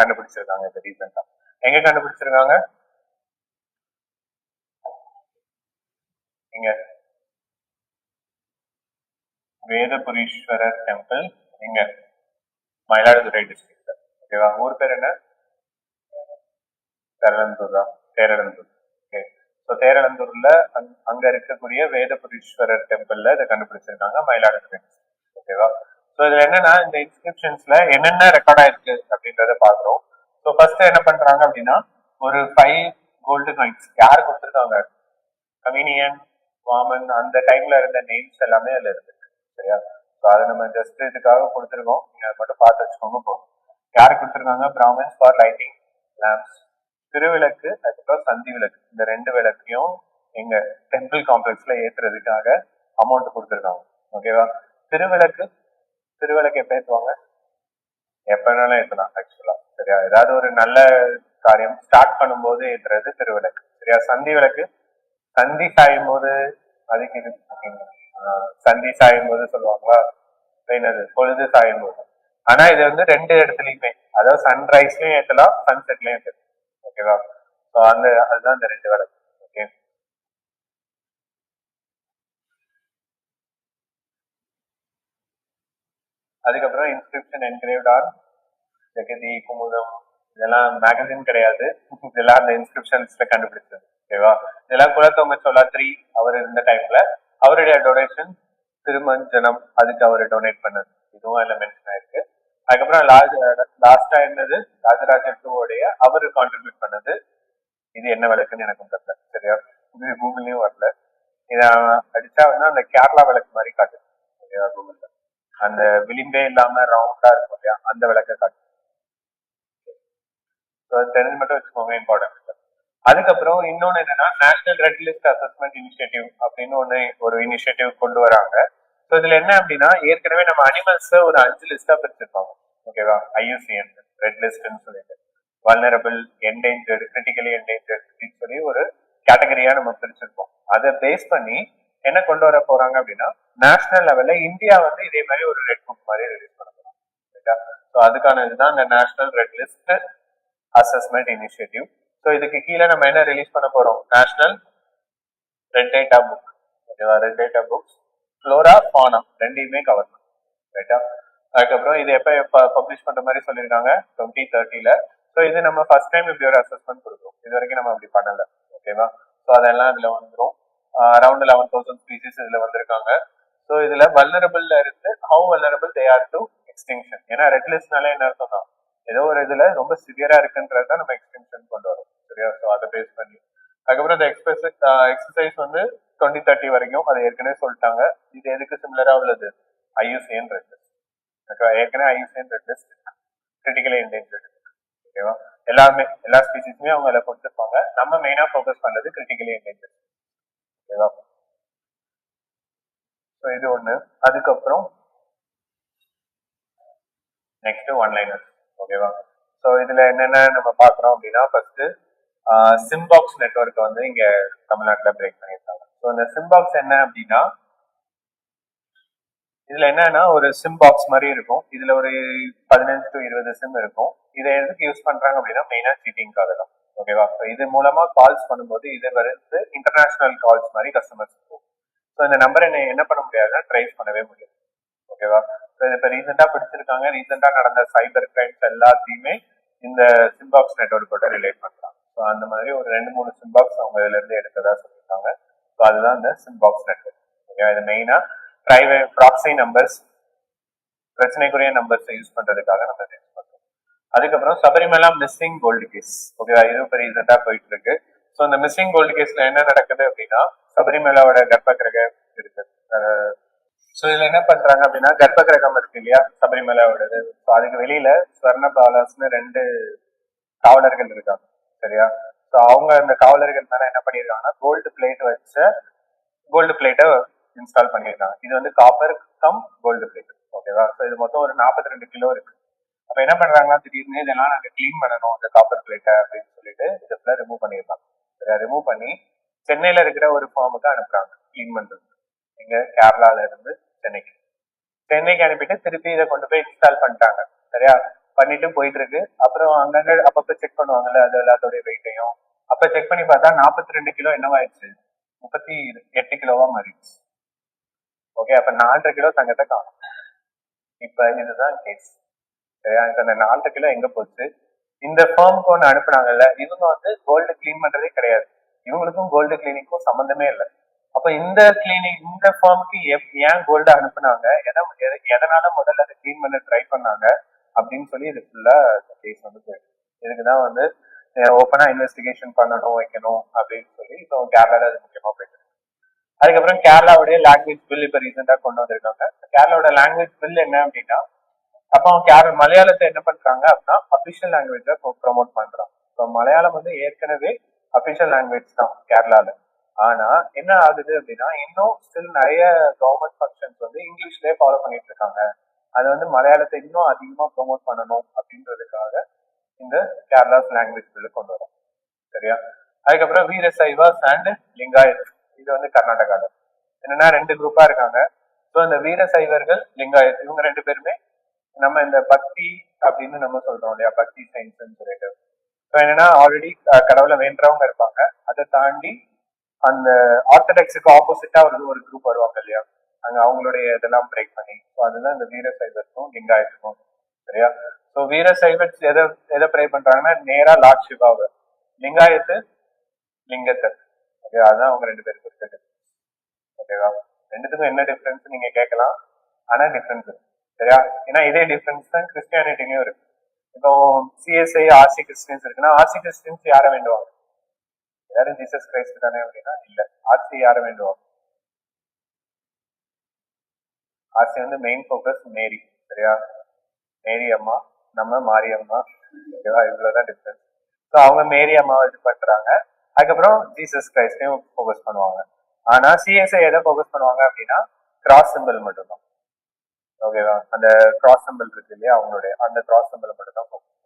கண்டுபிடிச்சிருக்காங்க. இப்போ ரீசெண்டா எங்க கண்டுபிடிச்சிருக்காங்க? இங்க வேதபுரீஸ்வரர் டெம்பிள், இங்க மயிலாடுதுறை டிஸ்ட்ரிக்ட்ல. ஓகேவா? ஊர் பேர் என்ன? தேரழந்தூர் தான். தேரழந்தூர். ஓகே. ஸோ தேரழந்தூர்ல அங்க இருக்கக்கூடிய வேதபுரீஸ்வரர் டெம்பிள்ல இதை கண்டுபிடிச்சிருக்காங்க, மயிலாடுதுறை. ஓகேவா? ஸோ இதுல என்னன்னா இந்த இன்ஸ்கிரிப்ஷன்ஸ்ல என்னென்ன ரெக்கார்ட் ஆயிருக்கு அப்படின்றத பாக்குறோம். ஸோ ஃபர்ஸ்ட் என்ன பண்றாங்க அப்படின்னா ஒரு 5 கோல்டு காயின்ஸ் யார் கொடுத்துருக்காங்க? கவினியன், வாமன், அந்த டைம்ல இருந்த நேம்ஸ் எல்லாமே அதுல இருக்கு. சரியா? அதை நம்ம ஜஸ்ட் இதுக்காக கொடுத்துருக்கோம், நீங்க அதை மட்டும் பார்த்து வச்சுக்கோங்க போதும். யாரு கொடுத்துருக்காங்க? Brahmins for lighting lamps. திருவிளக்கு அதுக்கப்புறம் சந்தி விளக்கு, இந்த 2 விளக்கையும் எங்க டெம்பிள் காம்ப்ளெக்ஸ்ல ஏத்துறதுக்காக அமௌண்ட் கொடுத்துருக்காங்க. ஓகேவா? திருவிளக்கு எப்ப ஏத்துவாங்க? எப்ப வேணாலும் ஏத்தலாம் ஆக்சுவலா. சரியா? ஏதாவது ஒரு நல்ல காரியம் ஸ்டார்ட் பண்ணும்போது ஏத்துறது திருவிளக்கு. சரியா? சந்தி விளக்கு சந்தி சாயும் போது, அதுக்கு இது சந்தி சாயும் போது சொல்லுவாங்களா, என்னது, பொழுது சாயும் போது. ஆனா இது வந்து 2 இடத்துலயுமே, அதாவது சன்ரைஸ்லயும் ஏத்தலாம், சன்செட்லயும் ஏத்தலாம். ஓகேவா? அதுதான் இந்த 2 விளக்கு. ஓகே. அதுக்கப்புறம் inscription engraved on jagati kumudam, இதெல்லாம் மேகசின் கிடையாது, இதெல்லாம் அந்த இன்ஸ்கிரிப்ஷன்ஸ்ல கண்டுபிடிச்சது. ஓகேவா? இதெல்லாம் குலத்தொங்க சோழா 3 அவர் இருந்த டைம்ல அவருடைய டொனேஷன், திருமஞ்சனம் அதுக்கு அவர் டொனேட் பண்ணது, இதுவும் அதுல மென்ஷன் ஆயிருக்கு. அதுக்கப்புறம் லாஸ்டா என்னது, ராஜராஜ 2 அவரு கான்ட்ரிபியூட் பண்ணது. இது என்ன விளக்குன்னு எனக்கு தெரியல. சரியா? இது கூகுள்லயும் வரல. இத அடிச்சா வந்து அந்த கேரளா விளக்கு மாதிரி காட்டு. சரியா? கூகுள்ல அந்த விளிம்பே இல்லாம ரவுண்டா இருக்கும் இல்லையா, அந்த விளக்க காட்டு. தெரிஞ்சு மட்டும் வச்சுக்கோங்க, இம்பார்ட்டன்ட். அதுக்கப்புறம் இன்னொன்னு என்னன்னா, national red list assessment initiative அப்படின்னு ஒரு இனிஷியேட்டிவ் கொண்டு வராங்க. ஸோ இதுல என்ன அப்படின்னா, ஏற்கனவே நம்ம அனிமல்ஸ் ஒரு 5 லிஸ்டா பிரிச்சிருப்பாங்க. ஓகேவா? ஐயூசிஎன் ரெட் லிஸ்ட்னு சொல்லிட்டு வல்னரபிள், என்டேஞ்சர்டு, கிரிட்டிக்கலி என்டேஞ்சர்டு அப்படின்னு சொல்லி ஒரு கேட்டகரியா நம்ம பிரிச்சிருப்போம். அதை பேஸ் பண்ணி என்ன கொண்டு வர போறாங்க அப்படின்னா, நேஷனல் லெவல்ல இந்தியா வந்து இதே மாதிரி ஒரு ரெட் புக் மாதிரி ரிலீஸ் பண்ண போறாங்க. ஸோ அதுக்கான இதுதான் இந்த national red list assessment initiative. So இதுக்கு கீழே நம்ம என்ன ரிலீஸ் பண்ண போறோம்? National red data book. ஓகேவா? Red data books, flora fauna ரெண்டையுமே கவர் பண்ணும். ரைட்டா? அதுக்கப்புறம் இது எப்ப பப்ளிஷ் பண்ற மாதிரி சொல்லியிருக்காங்க? 2030ல. ஸோ இது நம்ம ஃபர்ஸ்ட் டைம் இப்படி ஒரு அசஸ்மெண்ட் கொடுக்குறோம். இது வரைக்கும் நம்ம அப்படி பண்ணல. ஓகேவா? ஸோ அதெல்லாம் இதுல வந்துடும். அரௌண்ட் 11,000 ஸ்பீசிஸ் இதுல வந்திருக்காங்க. ஸோ இதுல வல்னரபிள்ல இருந்து how vulnerable they are to extinction. ஏன்னா ரெட் லிஸ்ட்னால என்ன அர்த்தம் தான், ஏதோ ஒரு இதுல ரொம்ப சிவியரா இருக்குன்றத நம்ம எக்ஸ்டென்ஷன் கொண்டு வரோம். சரியா? ஸோ அதை பேஸ் பண்ணி அதுக்கப்புறம் இந்த எக்ஸசைஸ் வந்து 2030 வரைக்கும், அதை ஏற்கனவே சொல்லிட்டாங்க. இது எதுக்கு சிமிலரா உள்ளது? IUCN red list. ஓகேவா? ஏற்கனவே IUCN red list critically endangered. ஓகேவா? எல்லா ஸ்பீசிஸுமே அவங்க அதில் கொடுத்துருப்பாங்க. நம்ம மெயினா ஃபோக்கஸ் பண்றது கிரிட்டிக்கலி என்டேஞ்சர்டு. ஓகேவா? ஸோ இது ஒண்ணு. அதுக்கப்புறம் நெக்ஸ்ட் ஒன்லைனர்ஸ். ஓகேவா? ஸோ இதுல என்னென்ன நம்ம பாக்குறோம் அப்படின்னா, ஃபர்ஸ்ட் சிம்பாக்ஸ் நெட்வொர்க் வந்து இங்க தமிழ்நாட்டில் பிரேக் பண்ணியிருக்காங்க. ஸோ இந்த சிம்பாக்ஸ் என்ன அப்படின்னா, இதுல என்னன்னா ஒரு சிம் பாக்ஸ் மாதிரி இருக்கும். இதுல ஒரு 15 to 20 சிம் இருக்கும். இதை எதுக்கு யூஸ் பண்றாங்க அப்படின்னா, மெயினா சீட்டிங்காக தான். ஓகேவா? ஸோ இது மூலமா கால்ஸ் பண்ணும்போது இது வந்து இன்டர்நேஷனல் கால்ஸ் மாதிரி கஸ்டமர்ஸ் இருக்கும். ஸோ இந்த நம்பரை என்ன பண்ண முடியாதுன்னா ட்ரேஸ் பண்ணவே முடியாது. ஓகேவா? ஸோ இது இப்போ ரீசெண்டா பிடிச்சிருக்காங்க. ரீசெண்டா நடந்த சைபர் கிரைம்ஸ் எல்லாத்தையுமே இந்த சிம்பாக்ஸ் நெட்வொர்க்கோட ரிலேட் பண்றாங்க. ஸோ அந்த மாதிரி ஒரு 2-3 சிம்பாக்ஸ் அவங்க இதுல இருந்து எடுத்ததா சொல்லியிருக்காங்க. ஸோ அதுதான் இந்த சிம்பாக்ஸ் நெட்வொர்க். ஓகேவா? இது மெயினா பிரைவேட் ப்ராக்ஸி நம்பர்ஸ், பிரச்சனைக்குரிய நம்பர்ஸ் யூஸ் பண்றதுக்காக நம்ம யூஸ் பண்றோம். அதுக்கப்புறம் சபரிமலா மிஸ்ஸிங் கோல்டு கேஸ். ஓகேவா? இது இப்போ ரீசெண்டா போயிட்டு இருக்கு. ஸோ இந்த மிஸ்ஸிங் கோல்டு கேஸ்ல என்ன நடக்குது அப்படின்னா, சபரிமலாவோட கர்ப்ப கிரகம் இருக்கு. ஸோ இதுல என்ன பண்றாங்க அப்படின்னா, கர்ப்ப கிரகம் இருக்கு இல்லையா சபரிமலாவோடது. ஸோ அதுக்கு வெளியில ஸ்வர்ண பாலாஸ்னு 2 காவலர்கள் இருக்காங்க. சரியா? ஸோ அவங்க அந்த காவலர்கள் மேல என்ன பண்ணிருக்காங்கன்னா, கோல்டு பிளேட்டை இன்ஸ்டால் பண்ணிருக்காங்க. இது வந்து காப்பர் கம் கோல்டு பிளேட். ஓகேவா? ஸோ இது மொத்தம் ஒரு 42 கிலோ இருக்கு. அப்ப என்ன பண்றாங்கன்னா, திடீர்னு இதெல்லாம் நாங்க கிளீன் பண்ணணும் அந்த காப்பர் பிளேட்டை அப்படின்னு சொல்லிட்டு இதை ரிமூவ் பண்ணிருக்காங்க. சரியா? ரிமூவ் பண்ணி சென்னையில இருக்கிற ஒரு ஃபார்முக்கு அனுப்புறாங்க கிளீன் பண்றது. இங்க கேரளால இருந்து சென்னைக்கு அனுப்பிட்டு திருப்பி இதை கொண்டு போய் இன்ஸ்டால் பண்ணிட்டாங்க. சரியா? பண்ணிட்டு போயிட்டு இருக்கு. அப்புறம் அங்கங்க அப்பப்ப செக் பண்ணுவாங்கல்ல, அது எல்லாத்தோடைய வெயிட்டையும். அப்ப செக் பண்ணி பார்த்தா 42 கிலோ என்னவாயிடுச்சு, 38 கிலோவா மாறிடுச்சு. ஓகே, அப்ப 4.5 கிலோ தங்கத்தை காணும். இப்ப இதுதான் கேஸ். சரியா? இப்ப இந்த 4.5 கிலோ எங்க போச்சு? இந்த ஃபார்முக்கு ஒண்ணு அனுப்புனாங்கல்ல, இவங்க வந்து கோல்டு கிளீன் பண்றதே கிடையாது. இவங்களுக்கும் கோல்டு கிளீனிங்க்கும் சம்பந்தமே இல்லை. அப்ப இந்த ஃபார்முக்கு ஏன் கோல்டு அனுப்புனாங்க, எதனால முதல்ல அதை கிளீன் பண்ண ட்ரை பண்ணாங்க அப்படின்னு சொல்லி இது ஃபுல்லா கேஸ் வந்து போயிடுச்சு. இதுக்குதான் வந்து ஓப்பனா இன்வெஸ்டிகேஷன் பண்ணணும் வைக்கணும் அப்படின்னு சொல்லி இப்போ கேரளால அது முக்கியமா போயிட்டு. அதுக்கப்புறம் கேரளாவுடைய லாங்குவேஜ் பில் இப்ப ரீசெண்டா கொண்டு வந்திருக்காங்க. கேரளாவோட லாங்குவேஜ் பில் என்ன அப்படின்னா, அப்போ மலையாளத்தை என்ன பண்றாங்க அப்படின்னா அபிஷியல் லாங்குவேஜா ப்ரொமோட் பண்றாங்க. இப்போ மலையாளம் வந்து ஏற்கனவே அபிஷியல் லாங்குவேஜ் தான் கேரளால. ஆனா என்ன ஆகுது அப்படின்னா இன்னும் ஸ்டில் நிறைய கவர்மெண்ட் ஃபங்க்ஷன்ஸ் வந்து இங்கிலீஷ்லயே ஃபாலோ பண்ணிட்டு இருக்காங்க. அதை வந்து மலையாளத்தை இன்னும் அதிகமா ப்ரொமோட் பண்ணணும் அப்படின்றதுக்காக இந்த கேரளாஸ் லாங்குவேஜ் பில் கொண்டு வரும். சரியா? அதுக்கப்புறம் வீரசைவாஸ் அண்ட் லிங்காயத், இது வந்து கர்நாடகால என்னன்னா 2 குரூப்பா இருக்காங்க. ஸோ இந்த வீரசைவர்கள் லிங்காயத் இவங்க 2 பேருமே நம்ம இந்த பக்தி அப்படின்னு நம்ம சொல்றோம் இல்லையா, பக்தி சயின்ஸ் சொல்லிட்டு. என்னன்னா ஆல்ரெடி கடவுளை வேண்டவங்க இருப்பாங்க. அதை தாண்டி அந்த ஆர்த்தடாக்ஸுக்கு ஆப்போசிட்டா ஒரு குரூப் வருவாங்க இல்லையா, அங்க அவங்களுடைய இதெல்லாம் பிரேக் பண்ணி. ஸோ அதுதான் இந்த வீர சைவத்துக்கும் லிங்காயத்துக்கும். சரியா? ஸோ வீர சைவத் எதை ப்ரே பண்றாங்கன்னா நேரா லார்ட் சிவாவை, லிங்காயத்து லிங்கத்தை. ஓகே, அதுதான் அவங்க 2 பேருக்கு இருக்குது. ஓகேவா? ரெண்டுத்துக்கும் என்ன டிஃபரன்ஸ் நீங்க கேட்கலாம், ஆனா டிஃபரன்ஸ் இருக்கு. சரியா? ஏன்னா இதே டிஃபரன்ஸ் தான் கிறிஸ்டியானிட்டிலையும் இருக்கு. இப்போ சிஎஸ்ஐ ஆர்சி கிறிஸ்டியன்ஸ் இருக்குன்னா ஆர்சி கிறிஸ்டியன்ஸ் யாரை வேண்டுவாங்க? யாரும் ஜீசஸ் கிரைஸ்ட் தானே அப்படின்னா இல்ல, ஆர்சி யாரை வேண்டுவாங்க? ஆர்சி வந்து மெயின் ஃபோக்கஸ் மேரி. சரியா? மேரி அம்மா, நம்ம மாரியம்மா. ஓகேவா? இவ்வளவுதான் டிஃபரன்ஸ். ஸோ அவங்க மேரி அம்மாவை இது பண்றாங்க. அதுக்கப்புறம் ஜீசஸ் கிரைஸ்டையும் ஃபோக்கஸ் பண்ணுவாங்க. ஆனா சிஎஸ்ஐ எதை ஃபோக்கஸ் பண்ணுவாங்க அப்படின்னா கிராஸ் சிம்பிள் மட்டும்தான். ஓகேவா? அந்த கிராஸ் சிம்பிள் இருக்கு இல்லையா, அவங்களுடைய அந்த கிராஸ் சிம்பிள் மட்டும் தான் ஃபோக்கஸ்.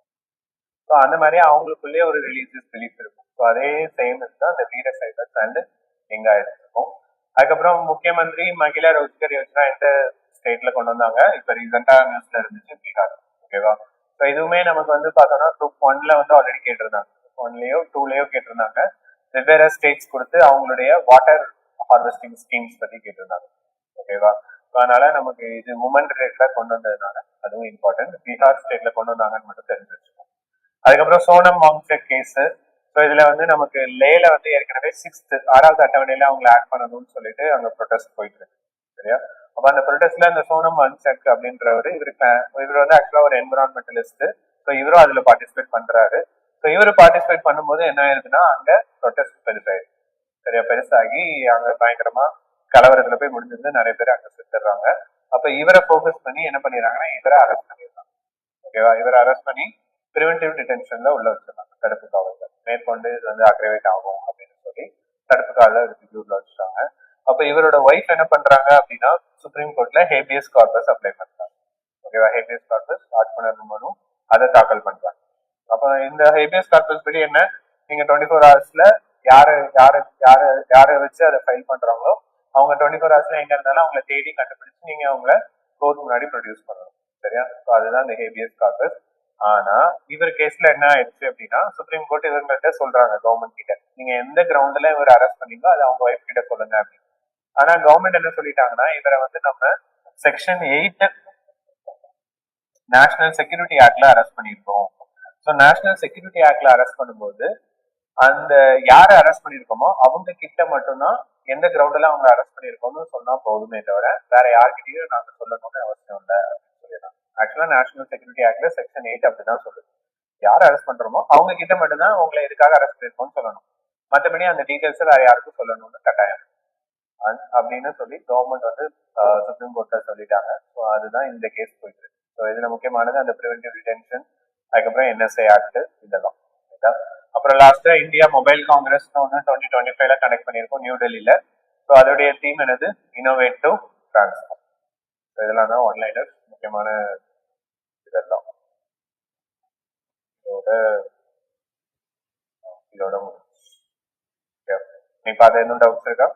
ஸோ அந்த மாதிரி அவங்களுக்குள்ளேயே ஒரு ரிலீஜியஸ் பிலீஃப் இருக்கும். ஸோ அதே சேம் தான் அந்த வீர சைவஸ் அண்ட் லிங்காயத் இருக்கும். அதுக்கப்புறம் முக்கியமந்திரி மகிழா ரோஜ்கர் யோஜனா எந்த ஸ்டேட்ல கொண்டு வந்தாங்க? இப்ப ரீசெண்டா நியூஸ்ல இருந்துச்சு, பீகார். ஓகேவா? ஸோ இதுவுமே நமக்கு வந்து பார்த்தோம்னா குரூப் 1ல வந்து ஆல்ரெடி கேட்டிருந்தாங்க, 1லயோ 2லயோ கேட்டிருந்தாங்க. வெவ்வேறு ஸ்டேட்ஸ் கொடுத்து அவங்களுடைய வாட்டர் ஹார்வெஸ்டிங் ஸ்கீம்ஸ் பத்தி கேட்டிருந்தாங்க. ஓகேவா? அதனால நமக்கு இது உமன் ரிலேட்டடா கொண்டு வந்ததுனால அதுவும் இம்பார்ட்டன்ட். பீகார் ஸ்டேட்ல கொண்டு வந்தாங்கன்னு மட்டும் தெரிஞ்சு வச்சுக்கோங்க. அதுக்கப்புறம் சோனம் வாங்செக் கேஸ். ஸோ இதுல வந்து நமக்கு லேல வந்து ஏற்கனவே 6வது அட்டவணையில அவங்களை ஆட் பண்ணணும்னு சொல்லிட்டு அங்க ப்ரொடெஸ்ட் போயிட்டு இருக்கு. சரியா? அப்ப அந்த ப்ரொடெஸ்ட்ல இந்த சோனம் வாங்செக் அப்படின்றவர் இவர் வந்து ஆக்சுவலா ஒரு என்விரான்மெண்டலிஸ்ட். ஸோ இவரும் அதுல பார்ட்டிசிபேட் பண்றாரு. ஸோ இவர் பார்ட்டிசிபேட் பண்ணும்போது என்ன ஆயிருதுன்னா அங்க ப்ரொடெஸ்ட் பெருசாயிருக்கு. சரியா? பெருசாகி அங்க பயங்கரமா கலவரத்துல போய் முடிஞ்சிருந்து நிறைய பேர் அங்க செத்துறாங்க. அப்ப இவரை போக்கஸ் பண்ணி என்ன பண்ணிடுறாங்கன்னா இவரை அரெஸ்ட் பண்ணிடுறாங்க. ஓகேவா? இவரை அரெஸ்ட் பண்ணி பிரிவென்டிவ் டிடென்ஷன்ல உள்ள வச்சிருக்காங்க, தடுப்பு காவல்ல. மேற்கொண்டு இது வந்து அக்ரவேட் ஆகும் அப்படின்னு சொல்லி தடுப்பு காவல உள்ள வச்சுட்டாங்க. அப்ப இவரோட ஒய்ஃப் என்ன பண்றாங்க அப்படின்னா சுப்ரீம் கோர்ட்ல ஹேபியஸ் கார்பஸ் அப்ளை பண்றாங்க. ஓகேவா? ஹேபியஸ் கார்பஸ் ஆட்புணர்வு மனு அதை தாக்கல் பண்றாங்க. அப்ப இந்த ஹேபியஸ் கார்பஸ் படி என்ன, நீங்க 24 ஹவர்ஸ்ல யாரு யாரு யாரு யாரை வச்சு அதை ஃபைல் பண்றாங்களோ அவங்க 24 ஹவர்ஸ்ல எங்க இருந்தாலும் அவங்களை தேடி கண்டுபிடிச்சு நீங்க அவங்கள கோர்ட் முன்னாடி ப்ரொடியூஸ் பண்ணணும். சரியா? அதுதான் இந்த ஹேபியஸ் கார்பஸ். ஆனா இவர் கேஸ்ல என்ன ஆயிடுச்சு அப்படின்னா சுப்ரீம் கோர்ட் இவர்கிட்ட சொல்றாங்க கவர்மெண்ட் கிட்ட, நீங்க எந்த கிரவுண்ட்ல இவர் அரெஸ்ட் பண்ணீங்களோ அதை அவங்க ஒய்ஃப் கிட்ட சொல்லுங்க அப்படின்னு. ஆனா கவர்மெண்ட் என்ன சொல்லிட்டாங்கன்னா இவரை வந்து நம்ம செக்ஷன் 8 நேஷனல் செக்யூரிட்டி ஆக்ட்ல அரெஸ்ட் பண்ணிருக்கோம். ஸோ நேஷனல் செக்யூரிட்டி ஆக்ட்ல அரெஸ்ட் பண்ணும்போது அந்த யாரை அரெஸ்ட் பண்ணிருக்கோமோ அவங்க கிட்ட மட்டும்தான் எந்த கிரவுண்ட்ல அவங்க அரெஸ்ட் பண்ணிருக்கோம்னு சொன்னா போதுமே தவிர வேற யார்கிட்டயும் நாங்க சொல்லணும்னு அவசியம் இல்லை அப்படின்னு சொல்லிடுறாங்க. ஆக்சுவலா நேஷனல் செக்யூரிட்டி ஆக்ட்ல செக்ஷன் 8 அப்படிதான் சொல்லுது. யார் அரெஸ்ட் பண்றோமோ அவங்க கிட்ட மட்டும்தான் உங்களை எதுக்காக அரெஸ்ட் பண்ணிருக்கோம்னு சொல்லணும், மற்றபடி அந்த டீடைல்ஸ் வேற யாருக்கும் சொல்லணும்னு கட்டாயம் அப்படின்னு சொல்லி கவர்மெண்ட் வந்து சுப்ரீம் கோர்ட்ல சொல்லிட்டாங்க. ஸோ அதுதான் இந்த கேஸ் போயிட்டு இருக்கு. ஸோ இதுல முக்கியமானது அந்த பிரிவென்டிவ் டிடென்ஷன், அதுக்கப்புறம் என்எஸ்ஐ ஆக்ட் இதெல்லாம். அப்புறம் லாஸ்டா இந்தியா மொபைல் காங்கிரஸ் ஒன்று 2025ல கனெக்ட் பண்ணியிருக்கோம் நியூ டெல்லியில. ஸோ அதோடைய தீம் என்னது? Innovative transform. இதெல்லாம் தான் ஒன்லைனர் முக்கியமான இதெல்லாம். இதோட நீ பார்த்த எதுவும் டவுட்ஸ் இருக்கா?